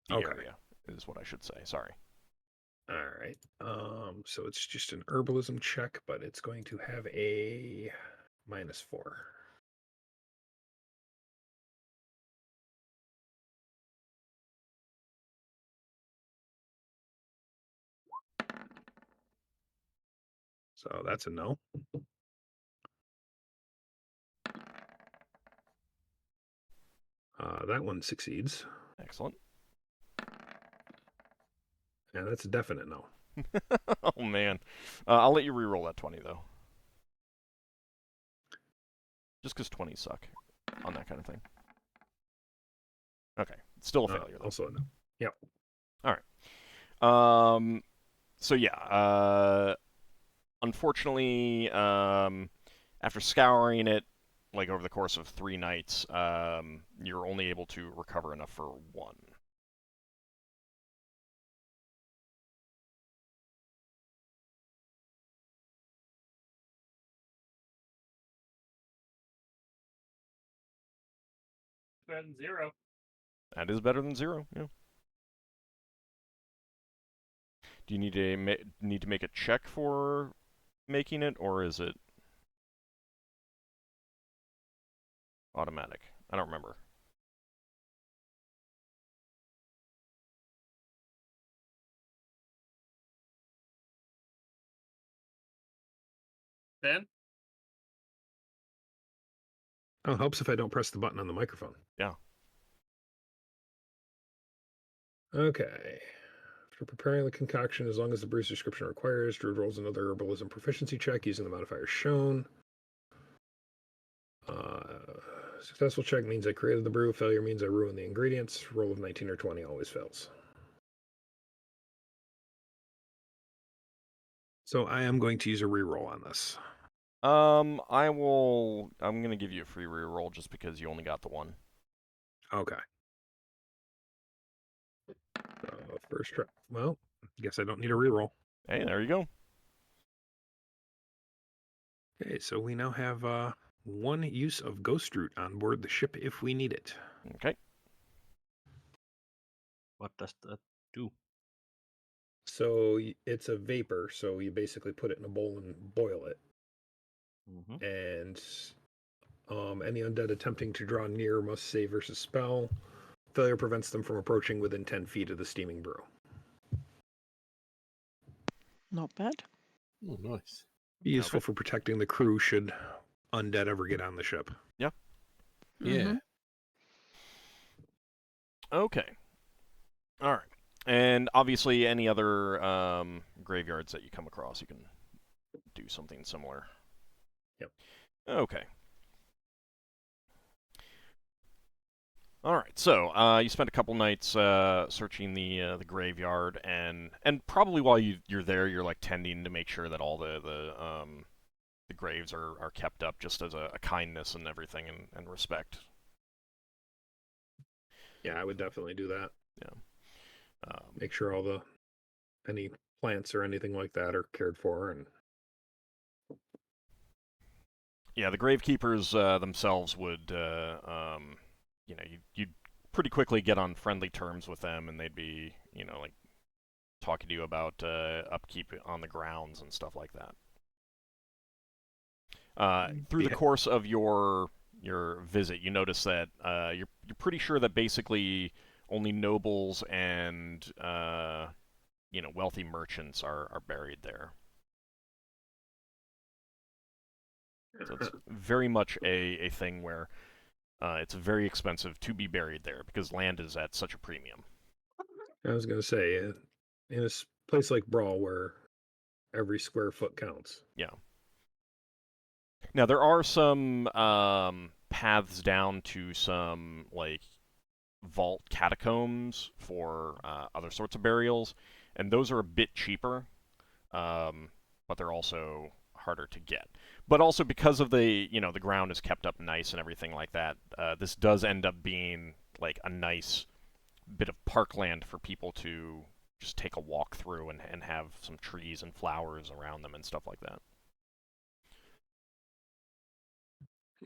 the Okay. area, is what I should say. Sorry. All right. So it's just an herbalism check, but it's going to have a -4. So that's a no. That one succeeds. Excellent. And that's a definite no. Oh man, I'll let you re-roll that 20 though. Just because 20s suck on that kind of thing. Okay, still a failure though. Also a no. Yep. All right. So yeah. Unfortunately, after scouring it, like over the course of 3 nights, you're only able to recover enough for 1. Better than 0. That is better than 0. Yeah. Do you need to make a check for making it, or is it automatic? I don't remember. Ben? Oh, it helps if I don't press the button on the microphone. Yeah. Okay. For preparing the concoction, as long as the brew's description requires, Druid rolls another herbalism proficiency check using the modifier shown. Successful check means I created the brew. Failure means I ruined the ingredients. Roll of 19 or 20 always fails. So I am going to use a reroll on this. I'm gonna give you a free reroll just because you only got the 1. Okay. First try. Well, guess I don't need a reroll. Hey, there you go. Okay, so we now have 1 use of Ghost Root on board the ship if we need it. Okay. What does that do? So it's a vapor, so you basically put it in a bowl and boil it. Mm-hmm. And any undead attempting to draw near must save versus spell. Failure prevents them from approaching within 10 feet of the steaming brew. Not bad. Oh, nice. Be useful Okay. for protecting the crew should undead ever get on the ship. Yeah. Mhm. Okay. All right. And obviously, any other graveyards that you come across, you can do something similar. Yep. Okay. All right, so you spent a couple nights searching the graveyard, and probably while you're there, you're like tending to make sure that all the graves are kept up, just as a kindness and everything, and respect. Yeah, I would definitely do that. Yeah. Make sure any plants or anything like that are cared for, and Yeah, the gravekeepers themselves would, you'd pretty quickly get on friendly terms with them, and they'd be, like talking to you about upkeep on the grounds and stuff like that. Through the course of your visit, you notice that you're pretty sure that basically only nobles and wealthy merchants are buried there. So it's very much a thing where it's very expensive to be buried there because land is at such a premium. I was gonna say, in a place like Bral where every square foot counts. Yeah. Now there are some paths down to some like vault catacombs for other sorts of burials, and those are a bit cheaper, but they're also harder to get. But also because of the ground is kept up nice and everything like that, this does end up being like a nice bit of parkland for people to just take a walk through and have some trees and flowers around them and stuff like that.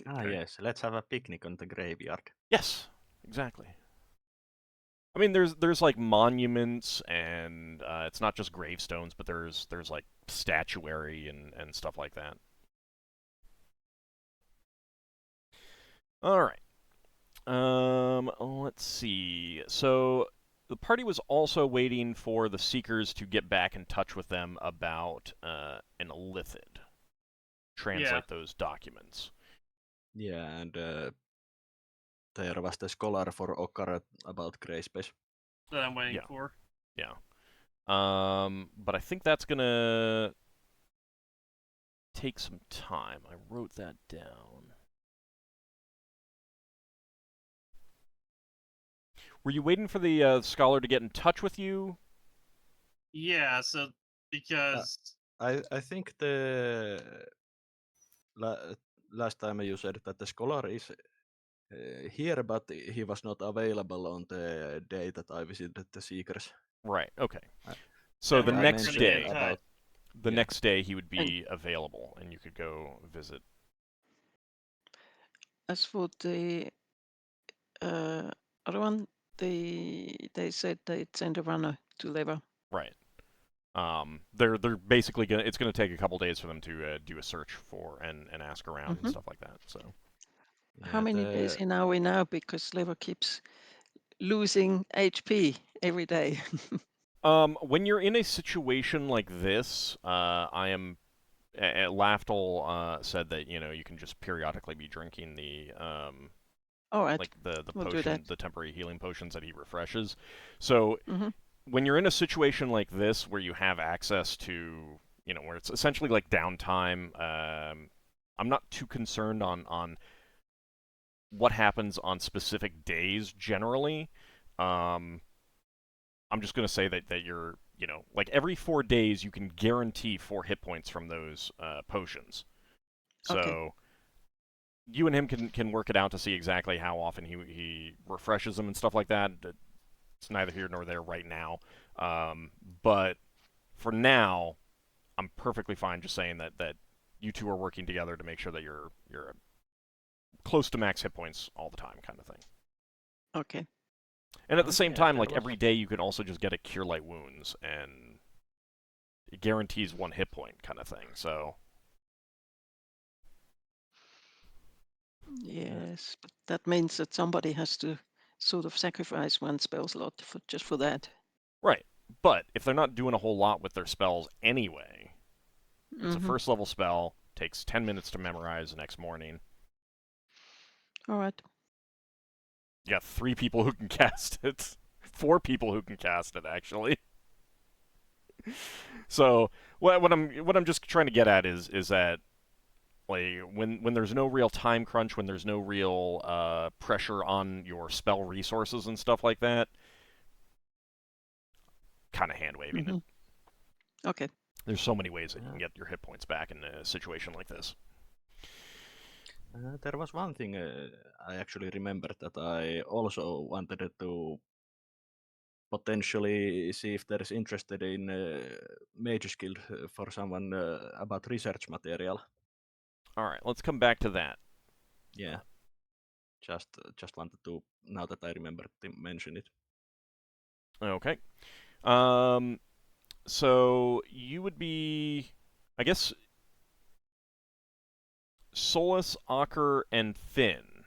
Okay. Yes, let's have a picnic on the graveyard. Yes, exactly. I mean, there's like monuments, and it's not just gravestones, but there's like statuary and stuff like that. All right. Let's see. So the party was also waiting for the Seekers to get back in touch with them about an illithid. Translate those documents. Yeah, and there was the scholar for Ockar about Grey Space. That I'm waiting for. Yeah. But I think that's gonna take some time. I wrote that down. Were you waiting for the scholar to get in touch with you? Yeah, so because I think the last time you said that the scholar is here, but he was not available on the day that I visited the Seekers. Right. Okay. So the we're next gonna day, get in touch. next day he would be available, and you could go visit. As for the other one, they said they'd send a runner to Leva. Right. They're basically gonna. It's gonna take a couple days for them to do a search for and ask around and stuff like that. So. How many days in are we now? Because Leva keeps losing HP every day. When you're in a situation like this, I am. Lafdul said that you can just periodically be drinking the All right. like the We'll do potion, that. the temporary healing potions that he refreshes. So Mm-hmm. when you're in a situation like this where you have access to where it's essentially like downtime, I'm not too concerned on what happens on specific days generally. I'm just going to say that you're, like every 4 days you can guarantee 4 hit points from those potions. So Okay. you and him can work it out to see exactly how often he refreshes them and stuff like that. It's neither here nor there right now. But for now, I'm perfectly fine just saying that you two are working together to make sure that you're close to max hit points all the time, kind of thing. Okay. And at the same Okay, time, that like was- every day, you can also just get a Cure Light Wounds, and it guarantees 1 hit point, kind of thing. So Yes, but that means that somebody has to sort of sacrifice one spell slot just for that. right, but if they're not doing a whole lot with their spells anyway, it's a Mhm. first level spell, takes 10 minutes to memorize the next morning. All right. You got 3 people who can cast it. 4 people who can cast it, actually. So what I'm just trying to get at is that Like when there's no real time crunch, when there's no real pressure on your spell resources and stuff like that, kind of hand waving it. Okay. There's so many ways that you Yeah. can get your hit points back in a situation like this. There was one thing I actually remembered that I also wanted to potentially see if there is interested in Mage's Guild for someone about research material. All right, let's come back to that. Yeah. Just wanted to, now that I remember, to mention it. Okay. So you would be, I guess, Solas, Ockar, and Finn.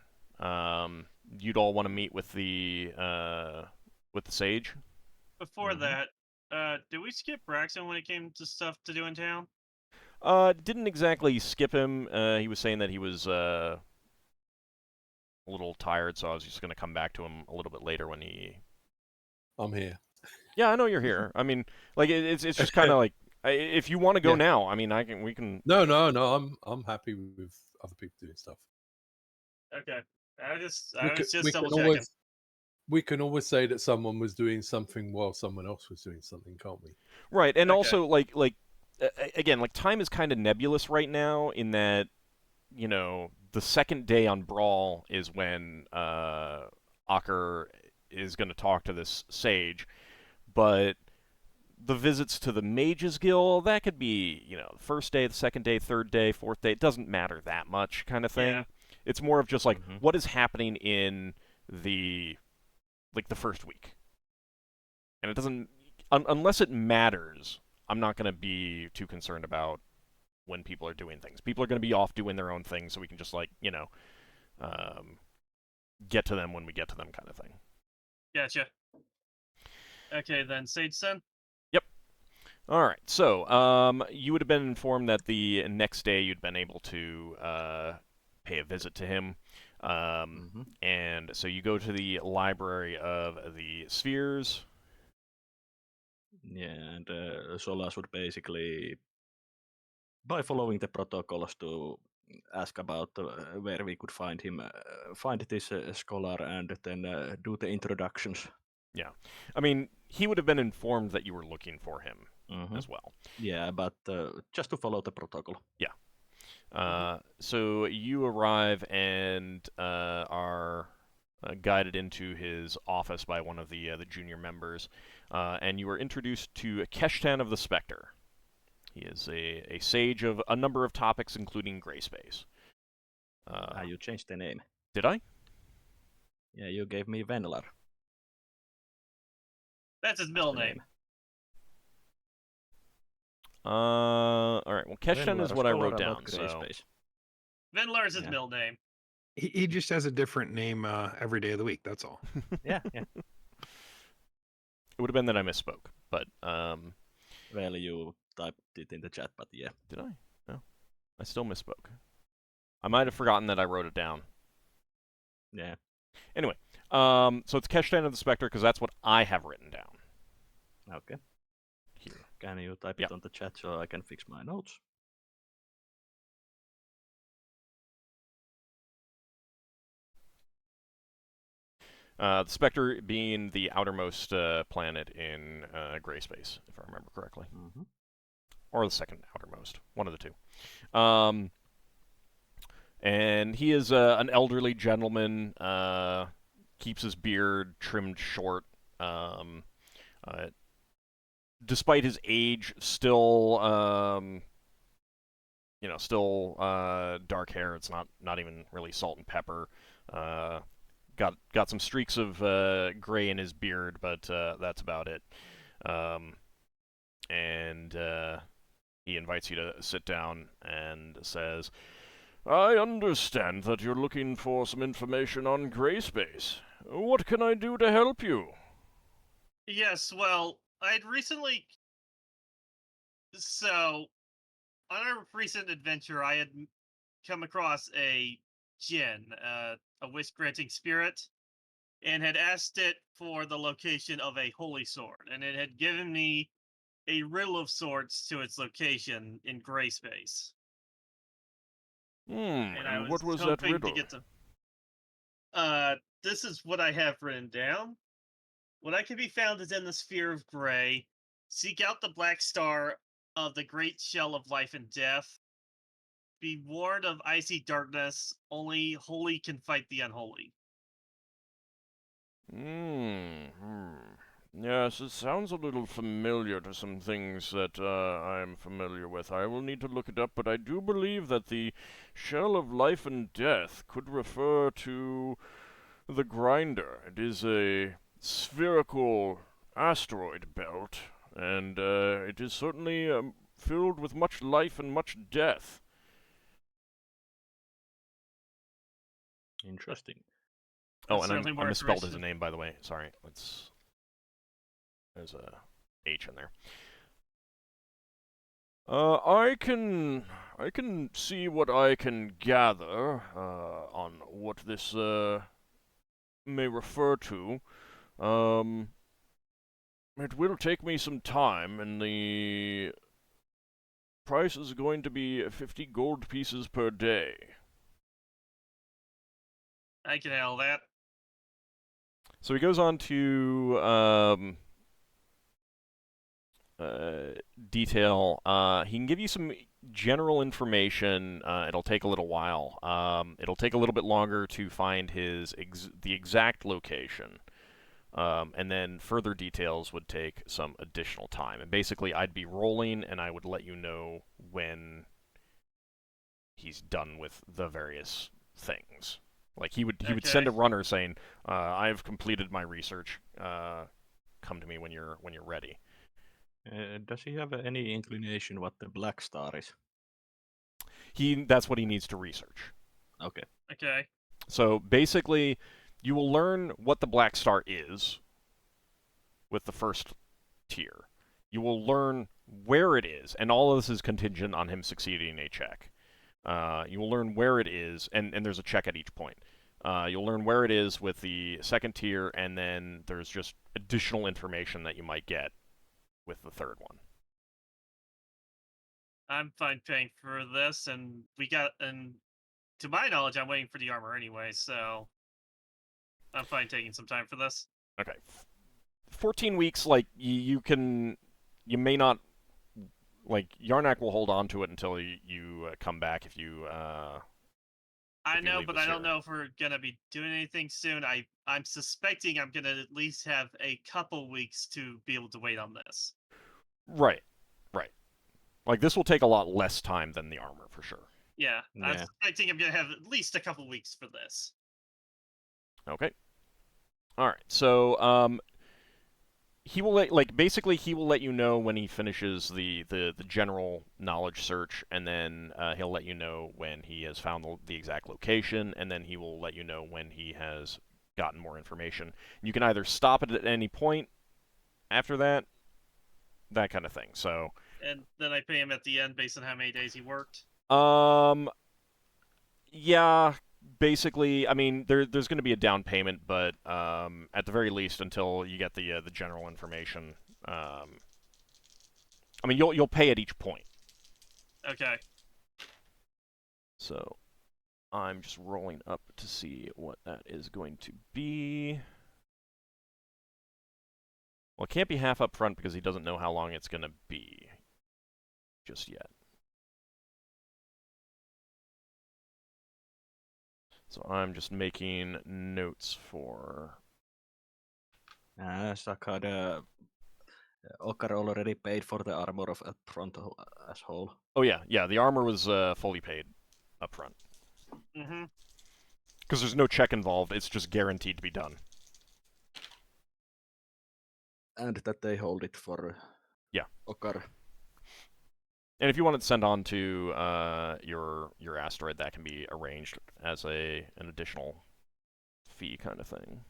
You'd all want to meet with the sage. Before Mhm. that, did we skip Braxon when it came to stuff to do in town? Didn't exactly skip him. He was saying that he was a little tired, so I was just going to come back to him a little bit later when he. I'm here. Yeah, I know you're here. I mean, like it's just kind of like if you want to go Yeah. now, I mean, we can. No. I'm happy with other people doing stuff. Okay. I We was can, just we double can checking. always say that someone was doing something while someone else was doing something, can't we? Right, and Okay. also like again, like time is kind of nebulous right now in that the second day on Brawl is when Ockar is going to talk to this sage, but the visits to the Mages Guild, that could be, the first day, the second day, third day, fourth day. It doesn't matter that much kind of thing. Yeah. It's more of just like Mhm. what is happening in the first week. And it doesn't unless it matters, I'm not going to be too concerned about when people are doing things. People are going to be off doing their own things, so we can just get to them when we get to them kind of thing. Gotcha. Okay, then Sage Sun. All right. So, you would have been informed that the next day you'd been able to pay a visit to him. Mhm. And so you go to the Library of the Spheres. Yeah, and Solas would basically, by following the protocols, to ask about where we could find him, find this scholar, and then do the introductions. Yeah. I mean, he would have been informed that you were looking for him Mhm. as well. Yeah, but just to follow the protocol. So you arrive and are guided into his office by one of the junior members, and you are introduced to Keshtan of the Spectre. He is a sage of a number of topics, including gray space. You changed the name. Did I? Yeah, you gave me Finnel'ar. That's his as middle the name. All right. Well, Keshtan is Finnel'ar, what I scholar wrote about down. gray So space. Venlar is his Yeah. middle name. He just has a different name every day of the week. That's all. Yeah. it would have been that I misspoke, but Well, you typed it in the chat, but yeah. did I? No, I still misspoke. I might have forgotten that I wrote it down. Yeah. Anyway, so it's Keshtan of the Spectre because that's what I have written down Okay. here. Can you type Yeah. it on the chat so I can fix my notes? The Spectre being the outermost planet in gray space, if I remember correctly. Mm-hmm. Or the second outermost. One of the two. And he is an elderly gentleman, keeps his beard trimmed short. Despite his age, still, still dark hair. It's not even really salt and pepper. Got some streaks of gray in his beard, but that's about it. And he invites you to sit down and says, I understand that you're looking for some information on gray space. What can I do to help you? Yes, well, I'd recently. So, on our recent adventure, I had come across a djinn, a wish-granting spirit, and had asked it for the location of a holy sword, and it had given me a riddle of sorts to its location in gray space. and I And was what was that hoping riddle? to get some. This is what I have written down. What I can be found is in the sphere of gray. Seek out the black star of the great shell of life and death. Be warned of icy darkness. Only holy can fight the unholy. Yes, it sounds a little familiar to some things that I'm familiar with. I will need to look it up, but I do believe that the shell of life and death could refer to the grinder. It is a spherical asteroid belt, and it is certainly filled with much life and much death. Interesting. Oh, That's and certainly I more misspelled his information. name, by the way. Sorry. There's a H in there. I can see what I can gather on what this may refer to. It will take me some time, and the price is going to be 50 gold pieces per day. I can handle that. So he goes on to detail. He can give you some general information. It'll take a little while. It'll take a little bit longer to find the exact location. And then further details would take some additional time. And basically, I'd be rolling, and I would let you know when he's done with the various things. Like he would send a runner saying, "I've completed my research. Come to me when you're ready." Does he have any inclination what the black star is? That's what he needs to research. Okay. Okay. So basically, you will learn what the black star is with the first tier. You will learn where it is, and all of this is contingent on him succeeding a check. You will learn where it is, and there's a check at each point. You'll learn where it is with the second tier, and then there's just additional information that you might get with the third one. I'm fine paying for this, and to my knowledge, I'm waiting for the armor anyway, so I'm fine taking some time for this. Okay. 14 weeks, like, you may not, like, Yarnak will hold on to it until you come back if you, I know, leave but this I don't here. know if we're gonna be doing anything soon. I'm suspecting I'm gonna at least have a couple weeks to be able to wait on this. Right. Like, this will take a lot less time than the armor, for sure. Yeah, I'm Yeah. suspecting I'm gonna have at least a couple weeks for this. Okay. Alright, so, he will basically he will let you know when he finishes the general knowledge search, and then he'll let you know when he has found the exact location, and then he will let you know when he has gotten more information. You can either stop it at any point after that kind of thing. So, And then I pay him at the end based on how many days he worked. yeah, basically, I mean, there's going to be a down payment, but at the very least, until you get the general information, I mean, you'll pay at each point. Okay. So, I'm just rolling up to see what that is going to be. Well, it can't be half up front because he doesn't know how long it's going to be just yet. So I'm just making notes for... Sakad, Ockar already paid for the armor of upfront as whole. Oh yeah, the armor was fully paid up front. Mm-hmm. Because there's no check involved, it's just guaranteed to be done. And that they hold it for Ockar. And if you want to send on to your asteroid, that can be arranged as an additional fee kind of thing.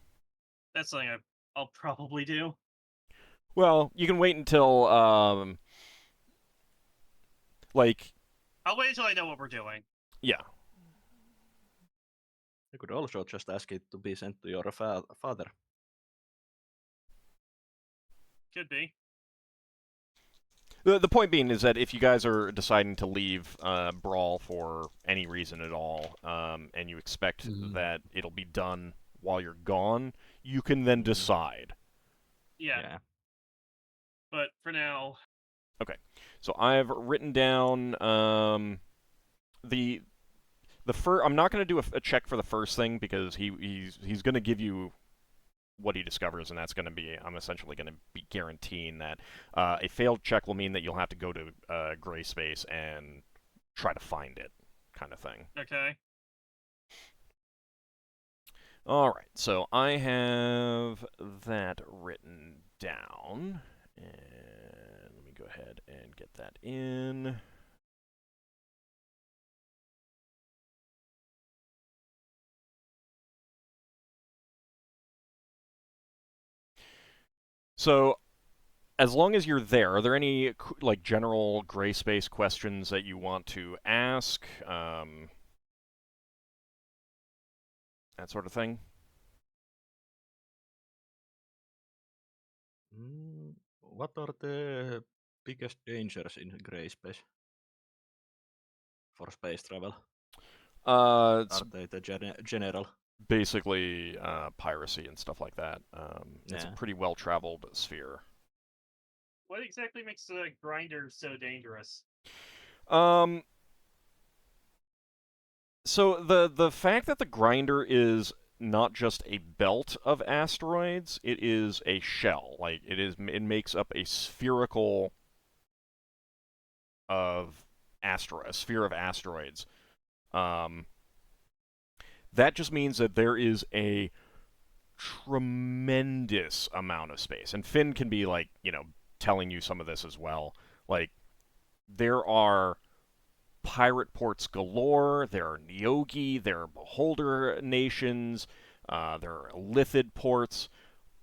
That's something I'll probably do. Well, you can wait until like... I'll wait until I know what we're doing. Yeah. You could also just ask it to be sent to your father. Could be. The point being is that if you guys are deciding to leave Bral for any reason at all, and you expect that it'll be done while you're gone, you can then decide. Yeah. But for now... Okay. So I've written down the first. I'm not going to do a check for the first thing because he's going to give you what he discovers, and that's going to be, I'm essentially going to be guaranteeing that a failed check will mean that you'll have to go to gray space and try to find it, kind of thing. Okay. All right, so I have that written down, and let me go ahead and get that in. So, as long as you're there, are there any like general gray space questions that you want to ask? That sort of thing. What are the biggest dangers in grey space for space travel? It's Are they the general? basically piracy and stuff like that. It's a pretty well-traveled sphere. What exactly makes the grinder so dangerous? So the fact that the grinder is not just a belt of asteroids, it is a shell. Like it makes up a spherical of a sphere of asteroids. That just means that there is a tremendous amount of space. And Finn can be like, telling you some of this as well. Like, there are pirate ports galore, there are Neogi, there are Beholder nations, there are Lithid ports,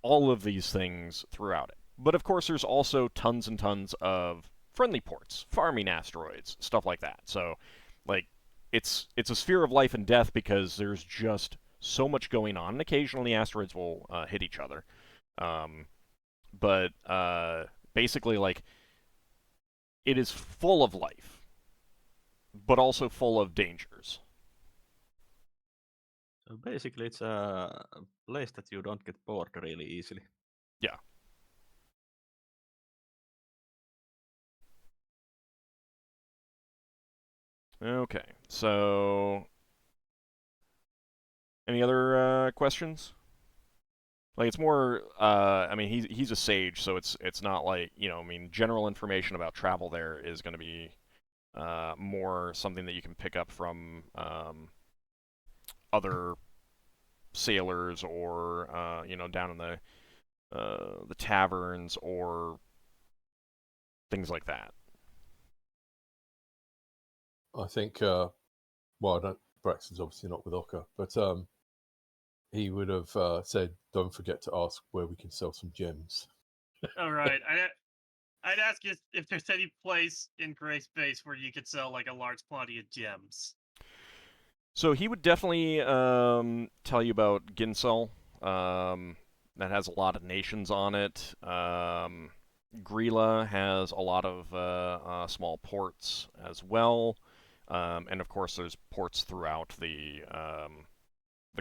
all of these things throughout it. But of course, there's also tons and tons of friendly ports, farming asteroids, stuff like that. So, like, it's a sphere of life and death because there's just so much going on, and occasionally asteroids will hit each other. But basically, like, it is full of life, but also full of dangers. So basically, it's a place that you don't get bored really easily. Yeah. Okay, so any other questions? Like, it's more, I mean, he's a sage, so it's not like, I mean, general information about travel there is going to be more something that you can pick up from other sailors or, down in the taverns or things like that. I think, Braxton's obviously not with Ockar, but he would have said, don't forget to ask where we can sell some gems. All right. I'd ask if there's any place in gray space where you could sell like a large quantity of gems. So he would definitely tell you about Ginsel. That has a lot of nations on it. Grilla has a lot of small ports as well. And of course, there's ports throughout the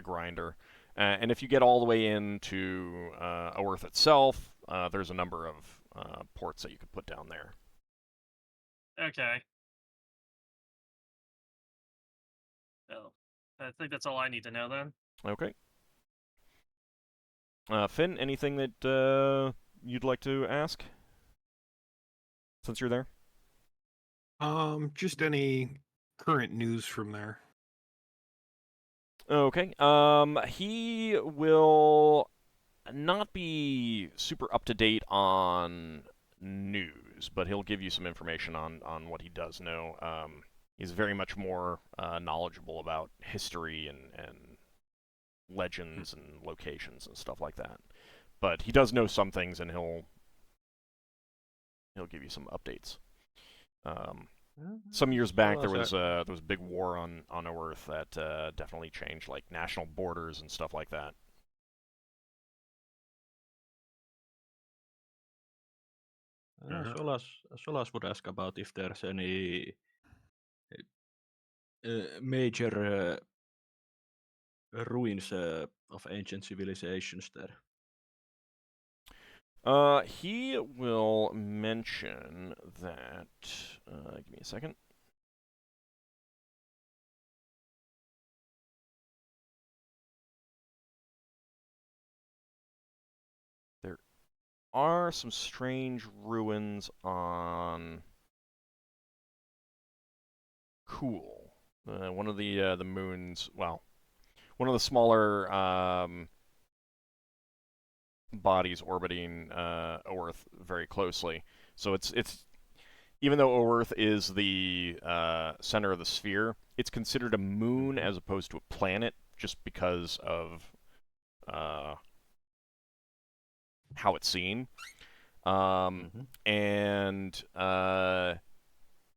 grinder. And if you get all the way into Oerth itself, there's a number of ports that you could put down there. Okay. Well, I think that's all I need to know then. Okay. Finn, anything that you'd like to ask since you're there? Just any current news from there. Okay. He will not be super up to date on news, but he'll give you some information on what he does know. He's very much more knowledgeable about history and legends and locations and stuff like that. But he does know some things, and he'll give you some updates. Some years back, there was a big war on Oerth that definitely changed like national borders and stuff like that. Solas would ask about if there's any major ruins of ancient civilizations there. He will mention that. Give me a second. There are some strange ruins on Cool. One of the moons. Well, one of the smaller bodies orbiting Oerth very closely. So it's even though Oerth is the center of the sphere, it's considered a moon as opposed to a planet, just because of how it's seen. And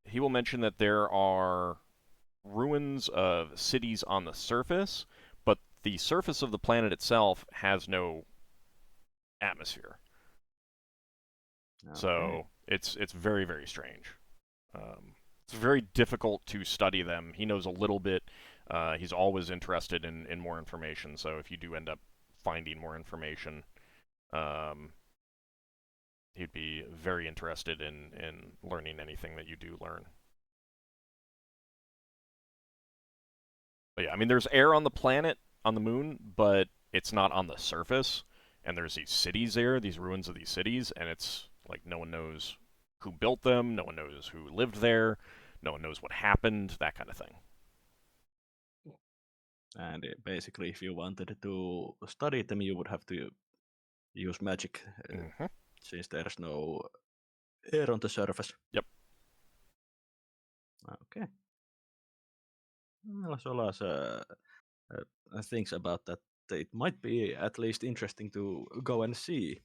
he will mention that there are ruins of cities on the surface, but the surface of the planet itself has no atmosphere. Okay. So it's very, very strange. It's very difficult to study them. He knows a little bit. He's always interested in more information. So if you do end up finding more information, he'd be very interested in learning anything that you do learn. But yeah, I mean, there's air on the planet, on the moon, but it's not on the surface. And there's these cities there, these ruins of these cities, and it's like no one knows who built them, no one knows who lived there, no one knows what happened, that kind of thing. And basically, if you wanted to study them, you would have to use magic, since there's no air on the surface. Yep. Okay. Well, Solas thinks about that. It might be at least interesting to go and see.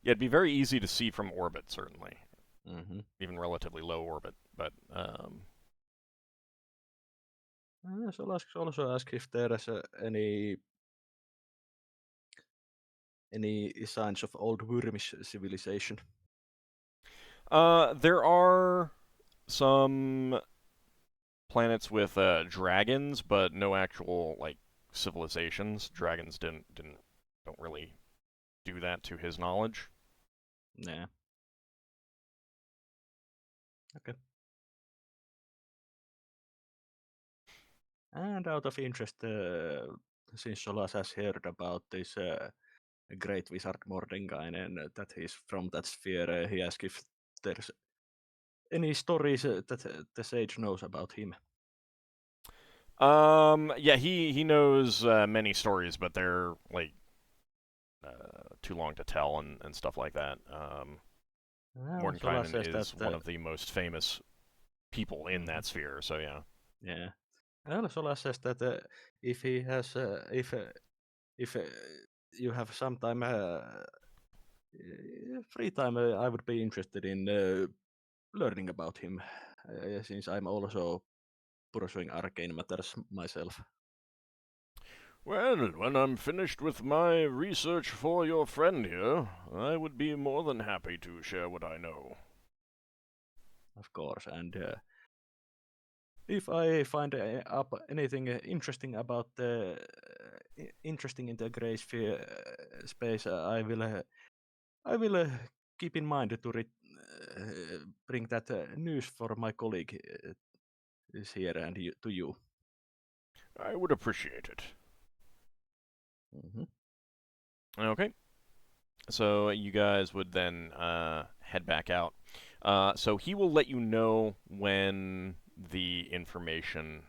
Yeah, it'd be very easy to see from orbit, certainly. Mm-hmm. Even relatively low orbit, but Solas also asks if there is any signs of old Wyrmish civilization. there are some planets with dragons, but no actual like civilizations. Dragons don't really do that to his knowledge. Yeah. Okay. And out of interest, since Solas has heard about this great wizard Mordenkainen, that he's from that sphere, he asked if there's any stories that the sage knows about him. Yeah, he knows many stories, but they're like too long to tell and stuff like that. Mordenkainen is one of the most famous people in that sphere, so yeah. Yeah. And Solas says that if he has, if you have some time, free time, I would be interested in learning about him, since I'm also pursuing arcane matters myself. Well, when I'm finished with my research for your friend here, I would be more than happy to share what I know. Of course, and if I find up anything interesting about interesting in the grey sphere space, I will keep in mind to bring that news for my colleague is here and to you. I would appreciate it. Okay. So you guys would then head back out. So he will let you know when the information,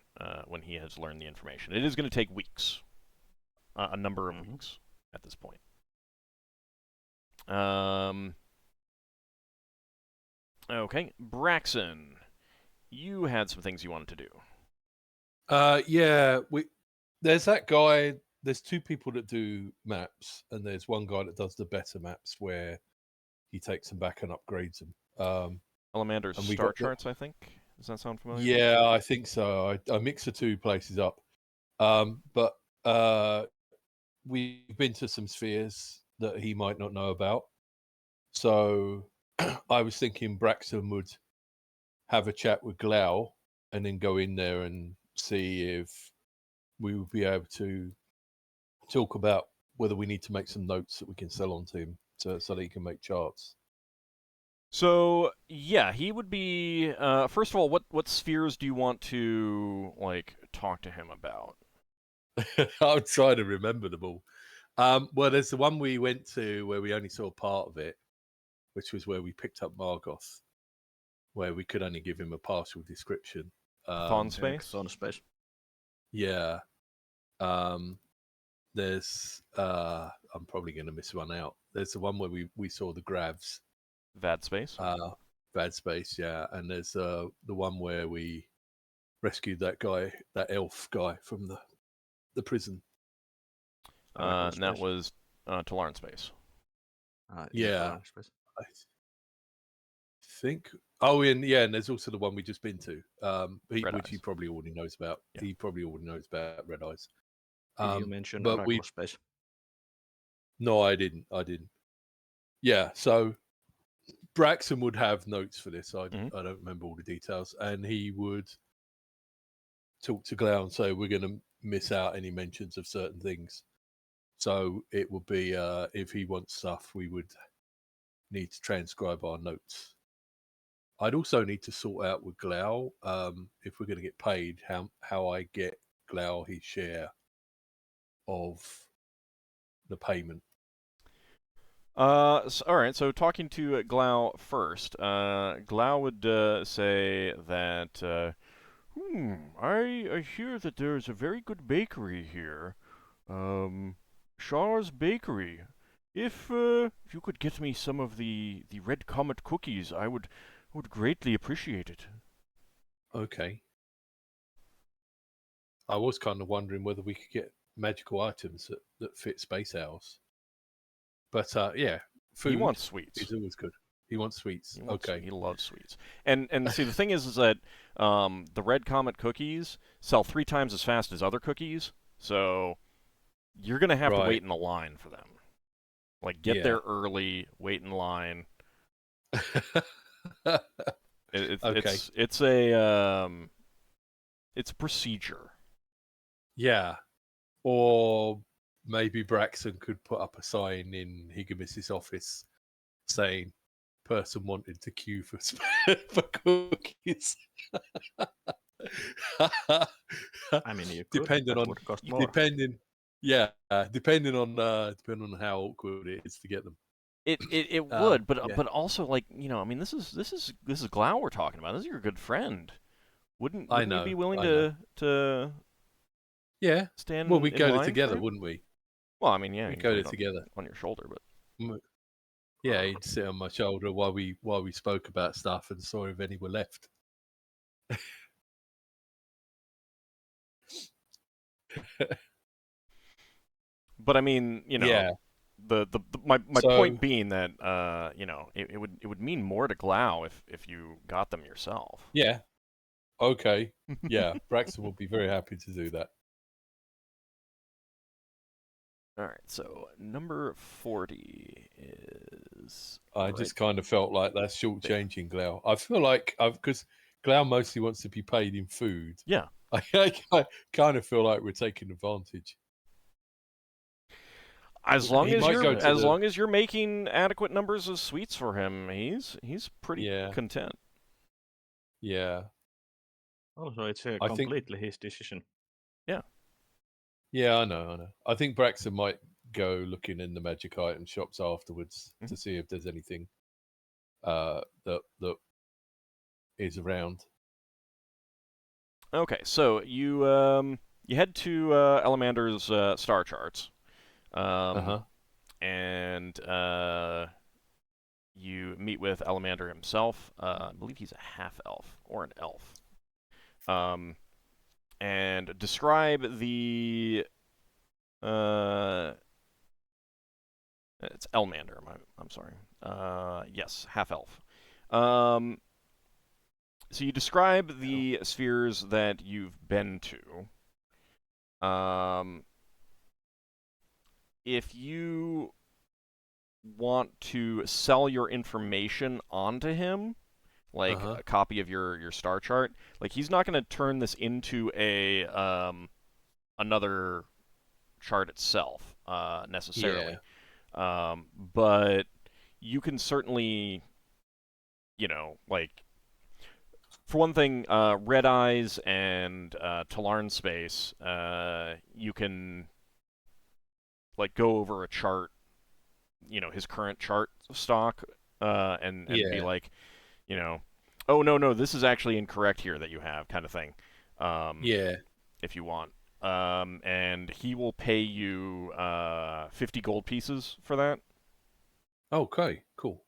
when he has learned the information. It is going to take weeks, a number of weeks at this point. Okay, Braxon, you had some things you wanted to do. Yeah, there's that guy. There's two people that do maps, and there's one guy that does the better maps where he takes them back and upgrades them. Elementor's and star charts, I think. Does that sound familiar? Yeah, I think so. I mix the two places up. But we've been to some spheres that he might not know about. So I was thinking Braxon would have a chat with Glau and then go in there and see if we would be able to talk about whether we need to make some notes that we can sell on to him so that he can make charts. So yeah, he would be. First of all, what spheres do you want to like talk to him about? I'll try to remember them all. Well, there's the one we went to where we only saw part of it, which was where we picked up Margoth, where we could only give him a partial description. Thon space. Zone space. Yeah. There's I'm probably going to miss one out. There's the one where we saw the Gravs. Vad space. Bad space, yeah. And there's the one where we rescued that guy, that elf guy from the prison. And that was Talarn space. Yeah. Zone space. I think. Oh, and there's also the one we just been to, which Red he Eyes. probably already knows about. Yeah. He probably already knows about Red Eyes. Did you mention but Oracle space? No, I didn't. Yeah, so Braxon would have notes for this. I don't remember all the details, and he would talk to Glau and say we're going to miss out any mentions of certain things. So it would be if he wants stuff, we would need to transcribe our notes. I'd also need to sort out with Glau if we're going to get paid how I get Glau his share of the payment. All right. So talking to Glau first, Glau would say that. I hear that there's a very good bakery here, Shaw's Bakery. If you could get me some of the Red Comet cookies, I would greatly appreciate it. Okay. I was kind of wondering whether we could get magical items that fit space owls. But yeah, food. He wants sweets. Is always good. He wants sweets. Okay. He loves sweets. And see, the thing is that the Red Comet cookies sell 3 times as fast as other cookies, so you're gonna have to wait in the line for them. Like, get there early, wait in line. It's a procedure. Yeah. Or maybe Braxon could put up a sign in Higamis's office saying person wanted to queue for cookies. I mean, you could. depending on how awkward it is to get them. It would, but also, like, I mean, this is Glau we're talking about. This is your good friend. Wouldn't you be willing to yeah stand? Well, we'd go there line together, wouldn't we? Well, I mean, yeah, we'd go there together on your shoulder, but yeah, he'd sit on my shoulder while we spoke about stuff and saw if any were left. But I mean, my point being that it would mean more to Glau if you got them yourself. Yeah. Okay. Yeah, Braxon would be very happy to do that. All right, so number 40 is. I just kind of felt like that's shortchanging Glau. I feel like because Glau mostly wants to be paid in food. Yeah. I kind of feel like we're taking advantage. As long as you're making adequate numbers of sweets for him, he's pretty content. Yeah. Also, it's completely his decision. Yeah. Yeah, I know. I think Braxon might go looking in the magic item shops afterwards to see if there's anything that is around. Okay, so you head to Elemander's star charts. And you meet with Elamander himself. I believe he's a half-elf or an elf. And describe the it's Elmander. I'm sorry. Yes, half-elf. So you describe the spheres that you've been to. If you want to sell your information onto him, like Uh-huh. a copy of your star chart, like he's not going to turn this into a another chart itself necessarily. But you can certainly, like, for one thing, Red Eyes and Talarn Space, you can, like, go over a chart, his current chart stock, and be Yeah. like, oh, no, this is actually incorrect here that you have, kind of thing, Yeah. if you want. And he will pay you 50 gold pieces for that. Okay, cool.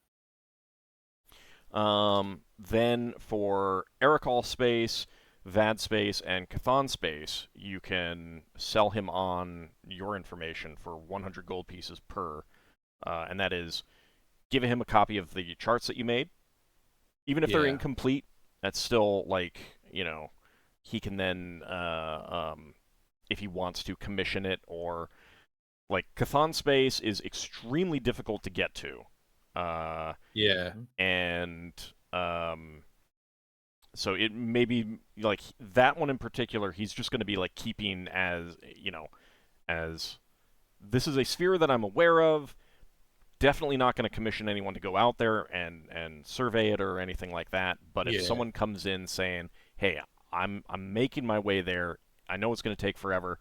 Then for Ericol Space, Vad Space, and Chthon Space, you can sell him on your information for 100 gold pieces per, and that is give him a copy of the charts that you made. Even if they're Yeah. incomplete, that's still, like, he can then, if he wants to, commission it, or, like, Chthon Space is extremely difficult to get to. Yeah. And so it may be, like, that one in particular, he's just going to be, like, keeping as, as this is a sphere that I'm aware of. Definitely not going to commission anyone to go out there and survey it or anything like that. But if Yeah. someone comes in saying, "Hey, I'm making my way there. I know it's going to take forever,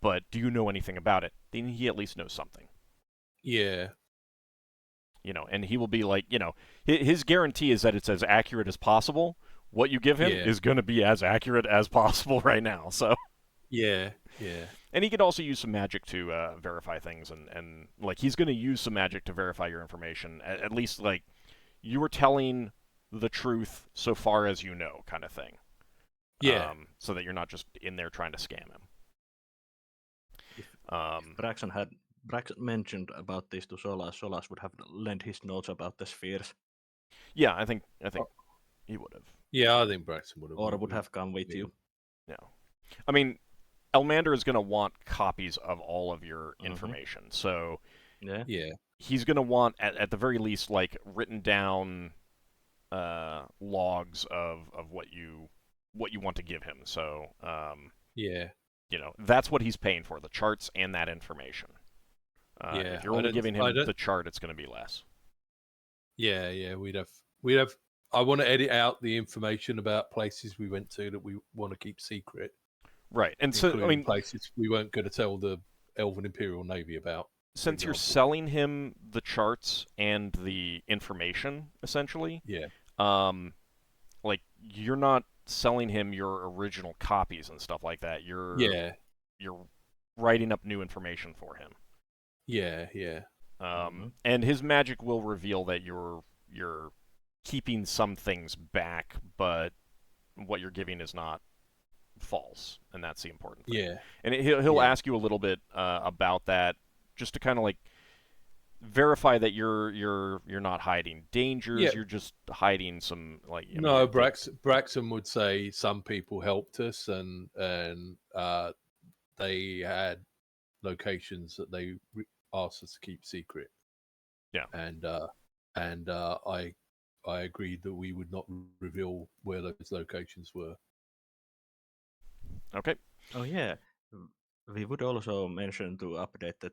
but do you know anything about it?" Then he at least knows something. Yeah. And he will be like, his guarantee is that it's as accurate as possible. What you give him Yeah. is going to be as accurate as possible right now. So, Yeah. Yeah. and he could also use some magic to verify things, and like, he's going to use some magic to verify your information. At least, like, you were telling the truth so far as you know, kind of thing. Yeah. So that you're not just in there trying to scam him. Braxon mentioned about this to Solas, Solas would have lent his notes about the spheres. Yeah, I think he would have. Yeah, I think Braxton would have. Or would have come with you. Yeah. I mean, Elmander is going to want copies of all of your information. So Yeah. he's going to want, at the very least, like, written down logs of what you want to give him. So Yeah. that's what he's paying for, the charts and that information. Yeah, if you're only giving him the chart, it's going to be less. Yeah, yeah, we'd have. I want to edit out the information about places we went to that we want to keep secret. Right, and so, I mean, places we weren't going to tell the Elven Imperial Navy about. Since you're selling him the charts and the information, essentially, yeah, like, you're not selling him your original copies and stuff like that. You're writing up new information for him. Yeah, yeah. And his magic will reveal that you're keeping some things back, but what you're giving is not false, and that's the important thing. Yeah. And he'll ask you a little bit about that, just to kind of, like, verify that you're not hiding dangers. Yeah. You're just hiding some, like, no. Braxon would say some people helped us, and they had locations that they asked us to keep secret. Yeah. And I agreed that we would not reveal where those locations were. Okay. Oh yeah, we would also mention to update the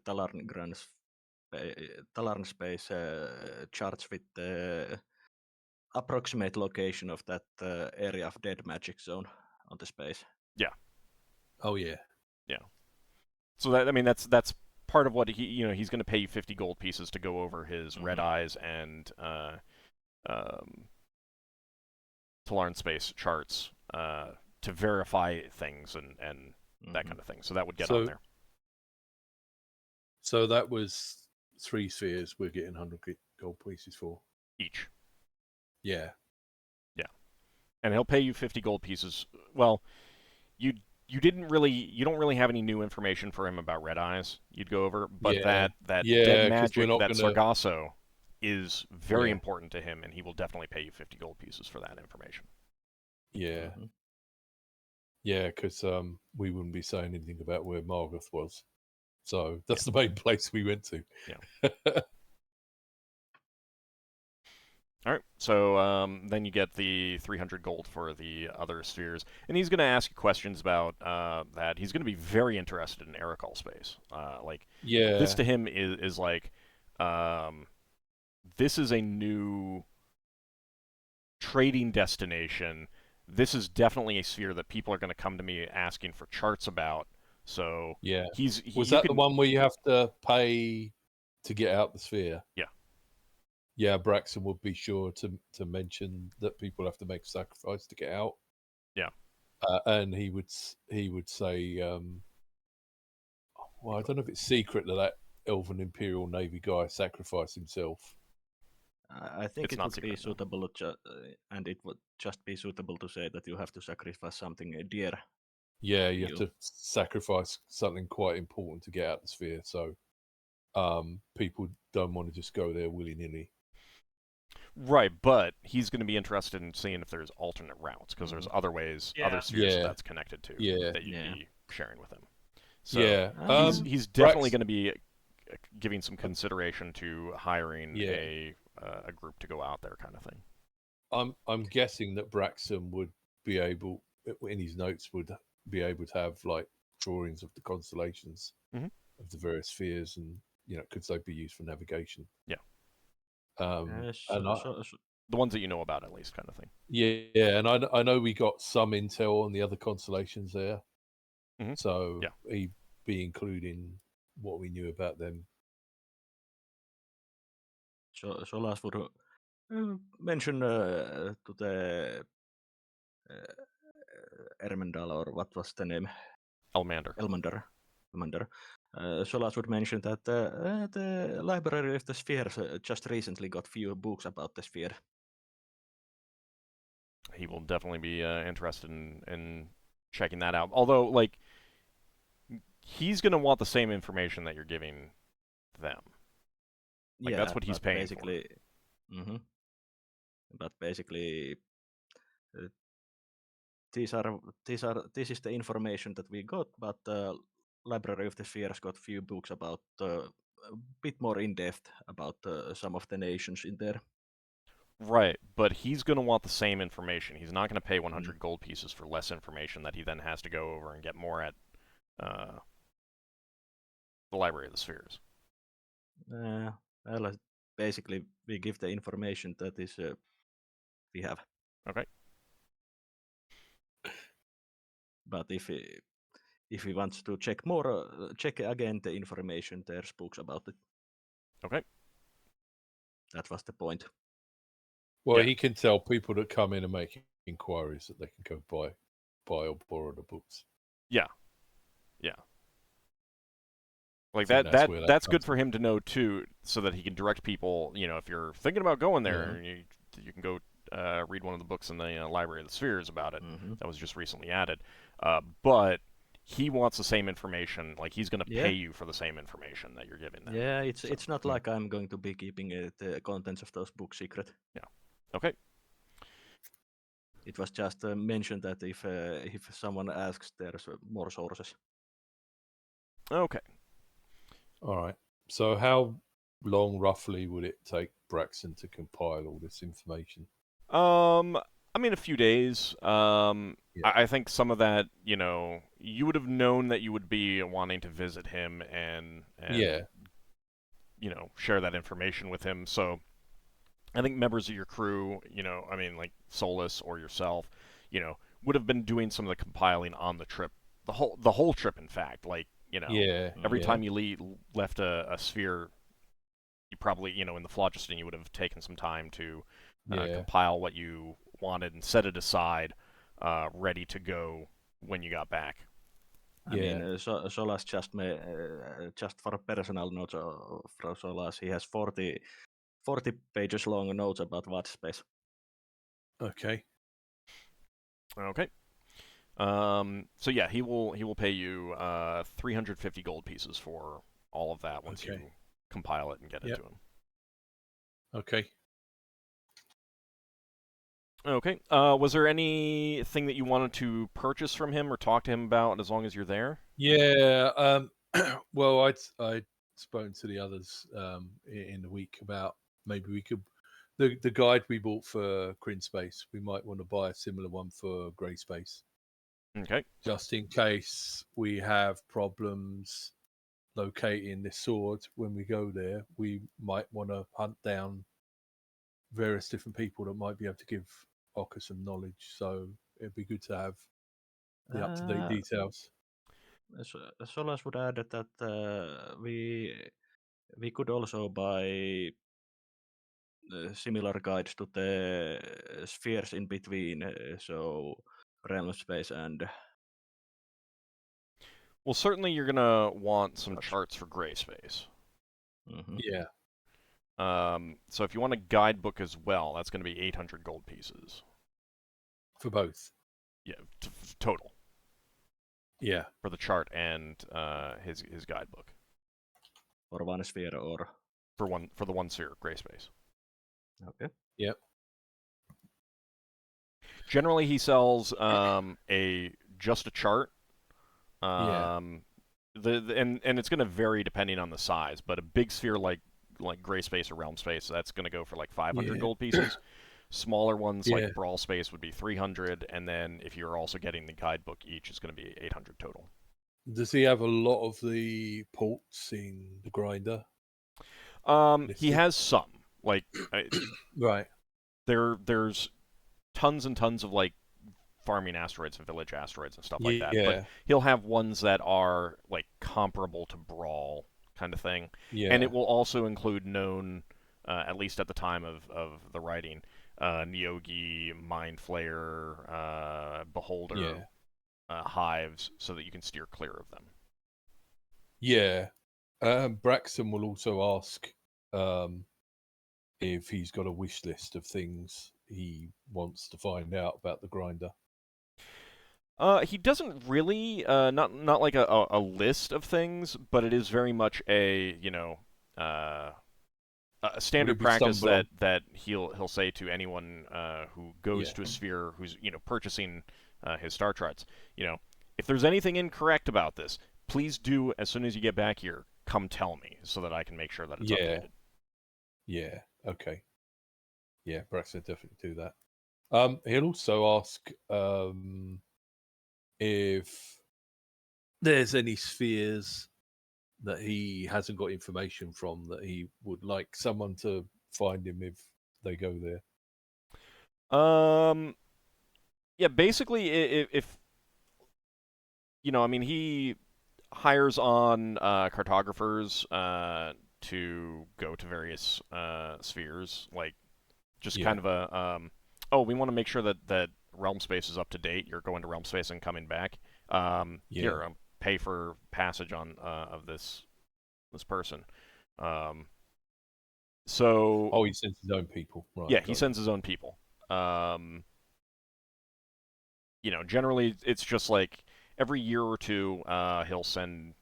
Talarn Space charts with the approximate location of that area of dead magic zone on the space. Yeah. Oh yeah. Yeah. So that, I mean, that's part of what he's going to pay you 50 gold pieces to go over his Red Eyes and Talarn Space charts to verify things and that kind of thing. So that would get on there. So that was 3 spheres we're getting 100 gold pieces for. Each. Yeah. Yeah. And he'll pay you 50 gold pieces. Well, you don't really have any new information for him about Red Eyes you'd go over, but that dead magic, that Sargasso, is very important to him, and he will definitely pay you 50 gold pieces for that information. Yeah. Yeah, because we wouldn't be saying anything about where Margoth was. So that's the main place we went to. Yeah. So then you get the 300 gold for the other spheres, and he's going to ask you questions about that. He's going to be very interested in Aerocol space. Like Yeah. this to him is like this is a new trading destination. This is definitely a sphere that people are going to come to me asking for charts about. So Yeah. you Was that the can- one where you have to pay to get out the sphere? Yeah. Yeah, Braxon would be sure to mention that people have to make a sacrifice to get out. Yeah. And he would say, well, I don't know if it's secret that Elven Imperial Navy guy sacrificed himself. I think It's it not would be secret, no. suitable, and it would just be suitable to say that you have to sacrifice something dear. Yeah, you have You- to sacrifice something quite important to get out the sphere. So people don't want to just go there willy-nilly. Right, but he's going to be interested in seeing if there's alternate routes, because there's other ways, Yeah. other spheres Yeah. that's connected to that you'd Yeah. be sharing with him. So Yeah. he's definitely Brax- going to be giving some consideration to hiring Yeah. a group to go out there, kind of thing. I'm guessing that Braxon would be able, in his notes, would be able to have like drawings of the constellations Mhm. of the various spheres, and could they be used for navigation? Yeah. And The ones that you know about, at least, kind of thing. yeah, and I know we got some intel on the other constellations there, so Yeah. he'd be including what we knew about them. Solas would mention to the Ermendal, or what was the name? Elmander. Elmander. Solas would mention that the Library of the Spheres just recently got few books about the sphere. He will definitely be interested in checking that out. Although, like, he's going to want the same information that you're giving them. Like, that's what he's paying basically, for. But basically, this is the information that we got. But Library of the Spheres got few books about a bit more in depth about some of the nations in there. Right, but he's going to want the same information. He's not going to pay 100 gold pieces for less information that he then has to go over and get more at the Library of the Spheres. Well, basically, we give the information that is we have. Okay. But if he wants to check more, check again the information. There's books about it. Okay. That was the point. Well, Yeah. he can tell people that come in and make inquiries that they can go buy or borrow the books. Yeah. Yeah. Like I think that's where that that's good comes for him to know too, so that he can direct people. If you're thinking about going there, you can go read one of the books in the Library of the Spheres about it. That was just recently added. But he wants the same information. Like, he's going to pay you for the same information that you're giving them. Yeah, it's not like I'm going to be keeping the contents of those books secret. Yeah. Okay. It was just mentioned that if someone asks, there's more sources. Okay. All right. So how long roughly would it take Braxon to compile all this information? I mean, a few days. I think some of that, you would have known that you would be wanting to visit him and share that information with him. So I think members of your crew, I mean, like Solas or yourself, would have been doing some of the compiling on the trip, the whole trip, in fact. Like, every time you left a sphere, you probably, in the phlogiston, you would have taken some time to compile what you wanted and set it aside, ready to go when you got back. I mean, Solas just for personal notes from Solas, he has 40 pages long notes about what space. Okay. Okay. So yeah, he will pay you 350 gold pieces for all of that once you compile it and get it to him. Okay. Okay. Was there anything that you wanted to purchase from him or talk to him about as long as you're there? Yeah. Well, I'd spoken to the others in the week about maybe we could the guide we bought for Kryn Space, we might want to buy a similar one for Grey Space, Okay. just in case we have problems locating this sword when we go there. We might want to hunt down various different people that might be able to give Ockar some knowledge. So it'd be good to have the up-to-date details. Solas would add that we could also buy similar guides to the spheres in between, so realm space and. Well, certainly you're gonna want some charts for gray space. Mm-hmm. Yeah. So if you want a guidebook as well, that's going to be 800 gold pieces. For both. Yeah, total. Yeah. For the chart and his guidebook. Or one sphere, or For the one sphere gray space. okay. Yep. Generally, he sells just a chart. Yeah. And it's going to vary depending on the size, but a big sphere like gray space or realm space, that's going to go for like 500 gold pieces. Smaller ones like Bral space would be 300, and then if you're also getting the guidebook, each is going to be 800 total. Does he have a lot of the ports in the grinder? He has some. Like right. There's tons and tons of like farming asteroids and village asteroids and stuff like that. But he'll have ones that are like comparable to Bral kind of thing. Yeah. And it will also include known, at least at the time of the writing, Neogi, Mind Flayer, Beholder, hives, so that you can steer clear of them. Yeah. Braxon will also ask if he's got a wish list of things he wants to find out about the grinder. He doesn't really, not like a list of things, but it is very much a a standard practice that he'll say to anyone who goes to a sphere who's purchasing his star charts. If there's anything incorrect about this, please do, as soon as you get back here, come tell me so that I can make sure that it's updated. Yeah. Okay. Yeah, Braxton definitely do that. He'll also ask if there's any spheres that he hasn't got information from that he would like someone to find him if they go there. Yeah, basically, if he hires on cartographers to go to various spheres, like just kind of a we want to make sure that realm space is up to date. You're going to realm space and coming back. Here, pay for passage on of this person. So he sends his own people. Right, yeah, he sends his own people. Generally it's just like every year or two he'll send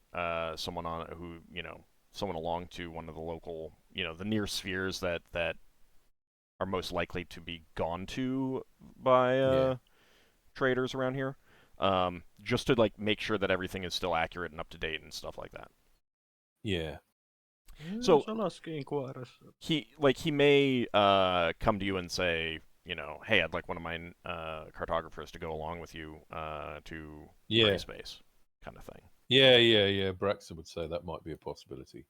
someone along to one of the local, the near spheres that are most likely to be gone to by traders around here, just to like make sure that everything is still accurate and up to date and stuff like that. Yeah. So he may come to you and say, hey, I'd like one of my cartographers to go along with you to gray space, kind of thing. Yeah. Braxton would say that might be a possibility.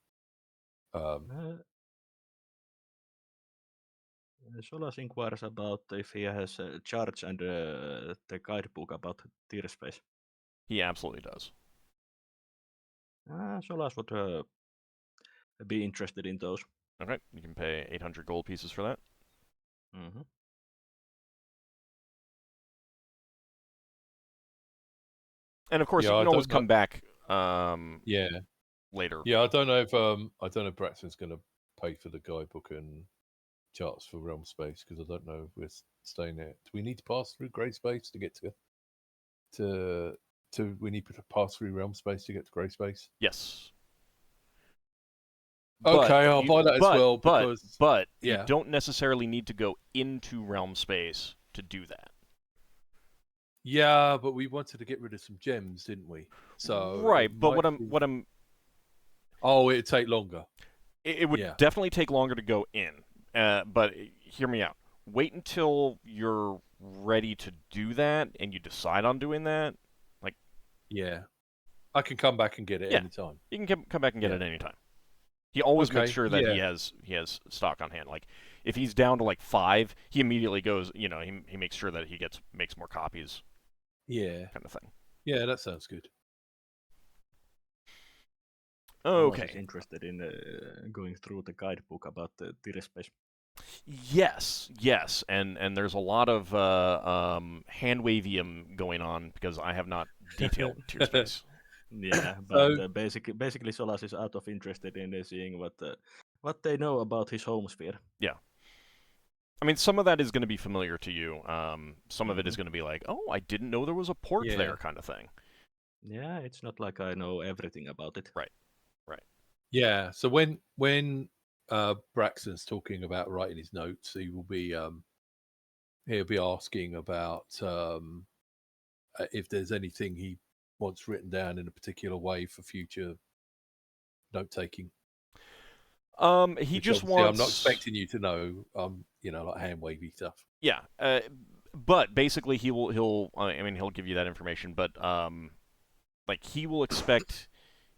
Solas inquires about if he has charts and the guidebook about tier space. He absolutely does. Solas would be interested in those. Okay, you can pay 800 gold pieces for that. Mm-hmm. And of course, you can always come back. Later. Yeah, I don't know if Braxton's going to pay for the guidebook and charts for realm space, because I don't know if we're staying there. Do we need to pass through grey space to get to we need to pass through realm space to get to grey space? Yes. Okay, I'll buy that as well. But you don't necessarily need to go into realm space to do that. Yeah, but we wanted to get rid of some gems, didn't we? So right, but what I'm it'd take longer. It would definitely take longer to go in. but hear me out. Wait until you're ready to do that and you decide on doing that. Yeah. I can come back and get it Yeah. anytime. You can come back and get Yeah. it anytime. He always makes Okay, sure that yeah. he has stock on hand. Like if he's down to like 5, he immediately goes. He makes sure that he makes more copies, Yeah. kind of thing. Yeah, that sounds good. Solas is Okay. interested in going through the guidebook about the tier space. Yes, and there's a lot of hand wavium going on because I have not detailed tier space. Yeah, So- but basically Solas is out of interested in seeing what they know about his home sphere. I mean, some of that is going to be familiar to you. Some of it is going to be like, oh, I didn't know there was a port Yeah. there, kind of thing. Yeah, it's not like I know everything about it. Yeah. So when Braxon's talking about writing his notes, he will be he'll be asking about if there's anything he wants written down in a particular way for future note taking. He Which just obviously wants. I'm not expecting you to know. Like hand wavy stuff. Yeah, but basically he'll give you that information, but like he will expect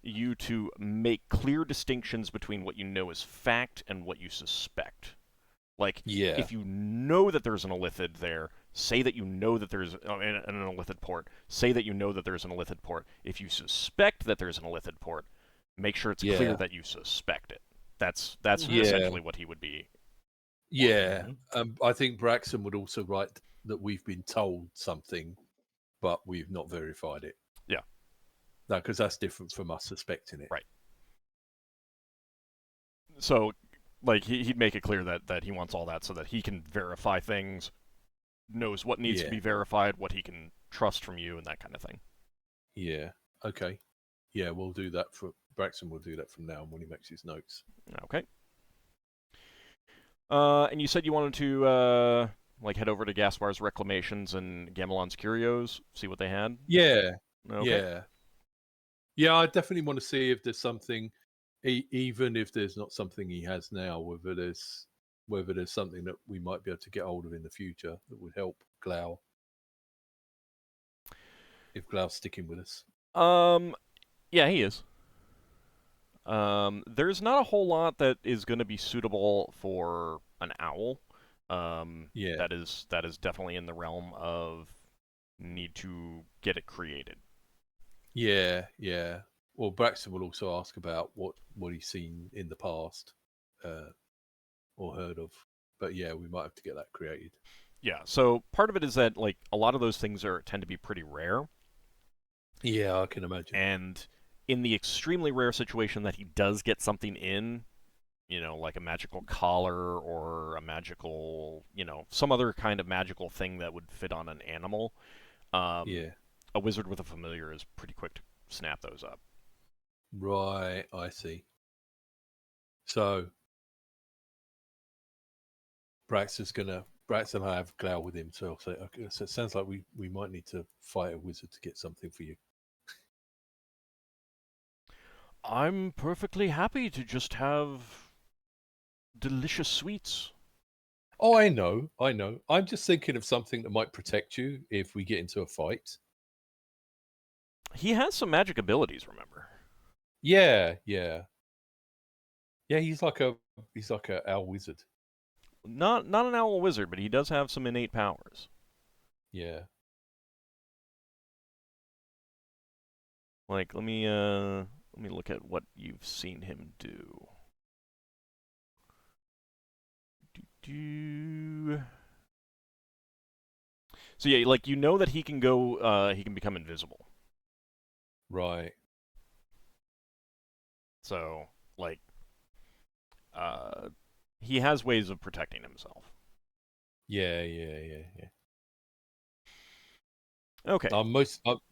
you to make clear distinctions between what you know is fact and what you suspect. Like, Yeah. if you know that there's an illithid there, say that you know that there's an illithid port. Say that you know that there's an illithid port. If you suspect that there's an illithid port, make sure it's clear Yeah. that you suspect it. That's Yeah. essentially what he would be. Yeah. I think Braxon would also write that we've been told something, but we've not verified it. Yeah. No, because that's different from us suspecting it. Right. So, like, he'd make it clear that he wants all that so that he can verify things, knows what needs to Yeah. be verified, what he can trust from you, and that kind of thing. Yeah. Okay. Yeah, we'll do that for Braxon. Will do that from now on when he makes his notes. Okay. And you said you wanted to head over to Gaspar's Reclamations and Gamelon's Curios, see what they had. Yeah. Okay. Yeah. Yeah, I definitely want to see if there's something, even if there's not something he has now, whether there's something that we might be able to get hold of in the future that would help Glau. If Glau's sticking with us. Yeah, he is. There's not a whole lot that is going to be suitable for an owl. Yeah. That is definitely in the realm of need to get it created. Yeah, yeah. Well, Braxton will also ask about what he's seen in the past, or heard of. But yeah, we might have to get that created. Yeah. So part of it is that like a lot of those things tend to be pretty rare. Yeah, I can imagine. And in the extremely rare situation that he does get something in, like a magical collar or a magical, some other kind of magical thing that would fit on an animal, Yeah. a wizard with a familiar is pretty quick to snap those up. Right, I see. So Braxton will have Glau with him, so I'll say, okay, so it sounds like we might need to fight a wizard to get something for you. I'm perfectly happy to just have delicious sweets. Oh, I know. I'm just thinking of something that might protect you if we get into a fight. He has some magic abilities, remember? Yeah. He's like a owl wizard. Not an owl wizard, but he does have some innate powers. Yeah. Like, let me look at what you've seen him do. So yeah, like that he can go, he can become invisible. Right. So like, he has ways of protecting himself. Yeah. Okay. I'm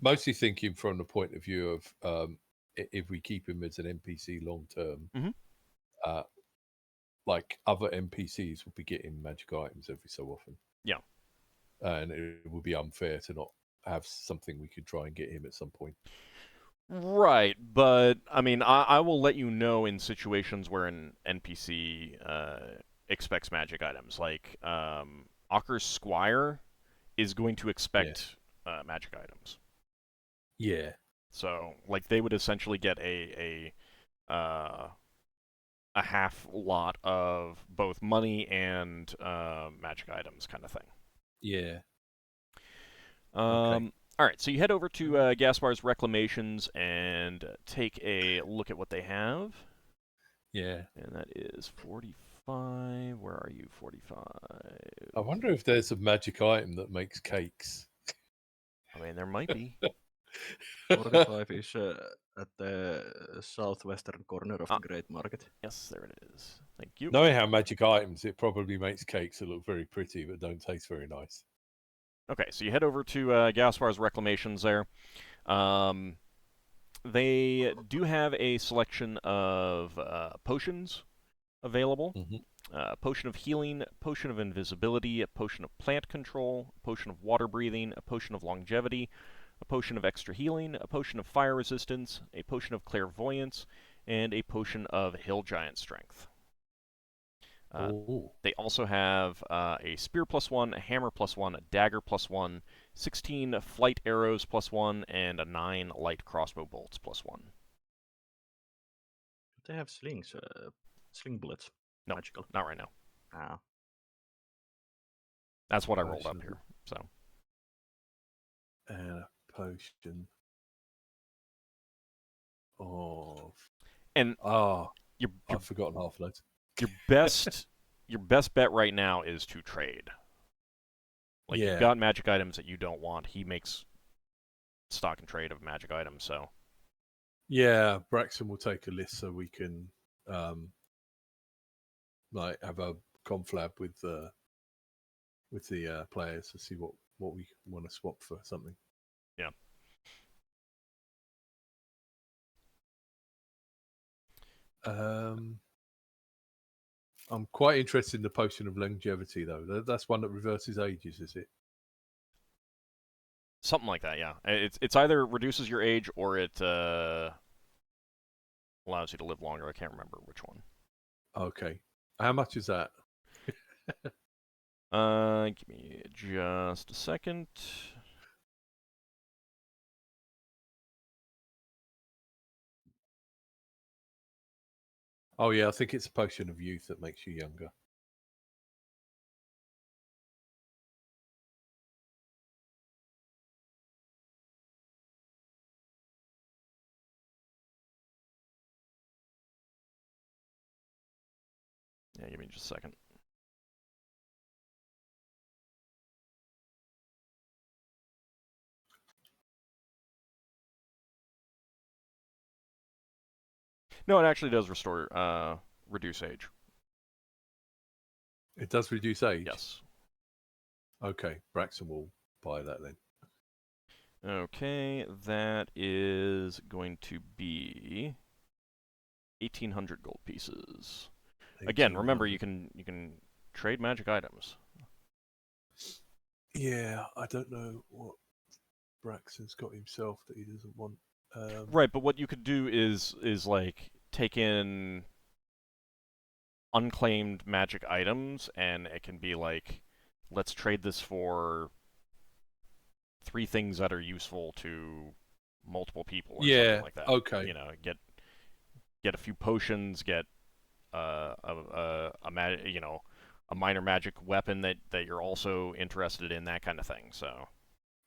mostly thinking from the point of view of if we keep him as an NPC long term, Mhm. Like other NPCs will be getting magic items every so often. Yeah. And it would be unfair to not have something we could try and get him at some point. Right, but I mean, I will let you know in situations where an NPC expects magic items. Like Ockar's Squire is going to expect magic items. Yeah. So like they would essentially get a half lot of both money and magic items kind of thing. Yeah. All right, so you head over to Gaspar's Reclamations and take a look at what they have. Yeah. And that is 45. Where are you? 45. I wonder if there's a magic item that makes cakes. I mean, there might be. 45 is at the southwestern corner of the Great Market. Yes, there it is. Thank you. Knowing how magic items, it probably makes cakes that look very pretty but don't taste very nice. Okay, so you head over to Gaspar's Reclamations there. They do have a selection of potions available. Potion of Healing, Potion of Invisibility, a Potion of Plant Control, a Potion of Water Breathing, a Potion of Longevity, a Potion of Extra Healing, a Potion of Fire Resistance, a Potion of Clairvoyance, and a Potion of Hill Giant Strength. They also have a Spear +1, a Hammer +1, a Dagger +1, 16 Flight Arrows +1, and a 9 Light Crossbow Bolts +1. They have slings, sling bullets. No, Magical. not right now. Ah. That's what I rolled up here. So. And a potion of. And I've forgotten half of those. Your best bet right now is to trade. Like you've got magic items that you don't want. He makes stock and trade of magic items, so. Yeah, Braxon will take a list so we can like have a conflab with the players to see what we want to swap for something. Yeah. I'm quite interested in the Potion of Longevity, though. That's one that reverses ages, is it? Something like that, yeah. It's either reduces your age or it allows you to live longer. I can't remember which one. Okay. How much is that? Give me just a second. Oh, yeah, I think it's a Potion of Youth that makes you younger. Yeah, give me just a second. No, it actually does reduce age. It does reduce age? Yes. Okay, Braxon will buy that then. Okay, that is going to be 1,800 gold pieces. Again, remember you can trade magic items. Yeah, I don't know what Braxon's got himself that he doesn't want. Right, but what you could do is like take in unclaimed magic items, and it can be like, let's trade this for 3 things that are useful to multiple people, or something like that. Okay. You know, get a few potions, get a minor magic weapon that you're also interested in, that kind of thing. So.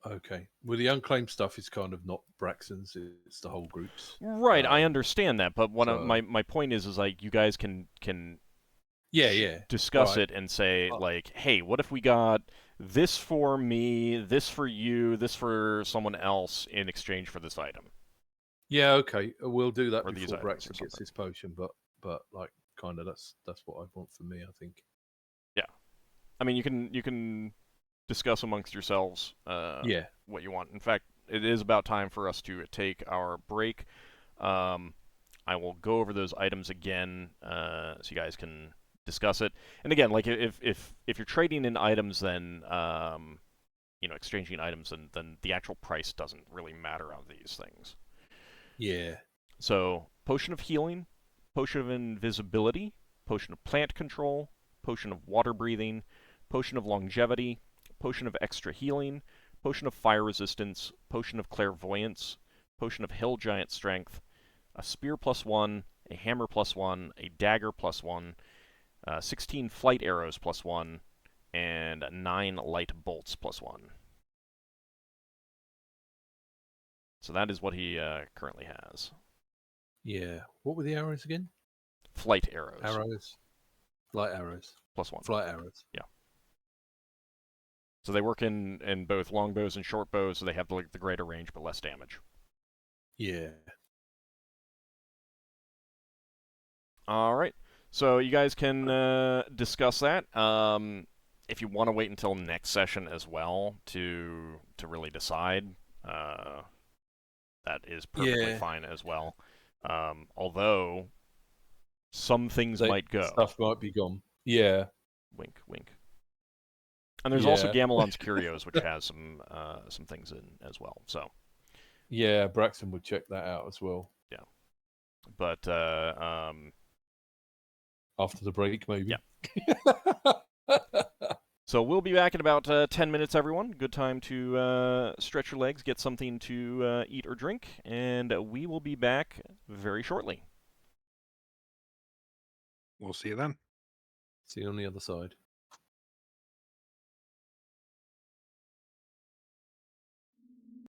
Okay. Well, the unclaimed stuff is kind of not Braxton's; it's the whole group's. Right, I understand that, but my point is like you guys can discuss it and say like, hey, what if we got this for me, this for you, this for someone else in exchange for this item? Yeah, okay, we'll do that or before Braxton gets his potion, but like kind of that's what I want for me, I think. Yeah, I mean you can discuss amongst yourselves what you want. In fact, it is about time for us to take our break. I will go over those items again so you guys can discuss it. And again, like if you're trading in items, then exchanging items, then the actual price doesn't really matter on these things. Yeah. So, Potion of Healing, Potion of Invisibility, Potion of Plant Control, Potion of Water Breathing, Potion of Longevity, Potion of Extra Healing, Potion of Fire Resistance, Potion of Clairvoyance, Potion of Hill Giant Strength, a Spear +1, a Hammer +1, a Dagger +1, 16 Flight Arrows +1, and 9 Light Bolts +1. So that is what he currently has. Yeah. What were the arrows again? Flight arrows. Arrows. Light arrows. +1. Flight arrows. Yeah. So they work in both longbows and short bows, so they have the greater range but less damage. Yeah. All right. So you guys can discuss that. If you want to wait until next session as well to really decide, that is perfectly fine as well. Although some things might go. Stuff might be gone. Yeah. Wink, wink. And there's also Gamelon's Curios, which has some things in as well. So. Yeah, Braxon would check that out as well. Yeah. But after the break, maybe. Yeah. So we'll be back in about 10 minutes, everyone. Good time to stretch your legs, get something to eat or drink, and we will be back very shortly. We'll see you then. See you on the other side.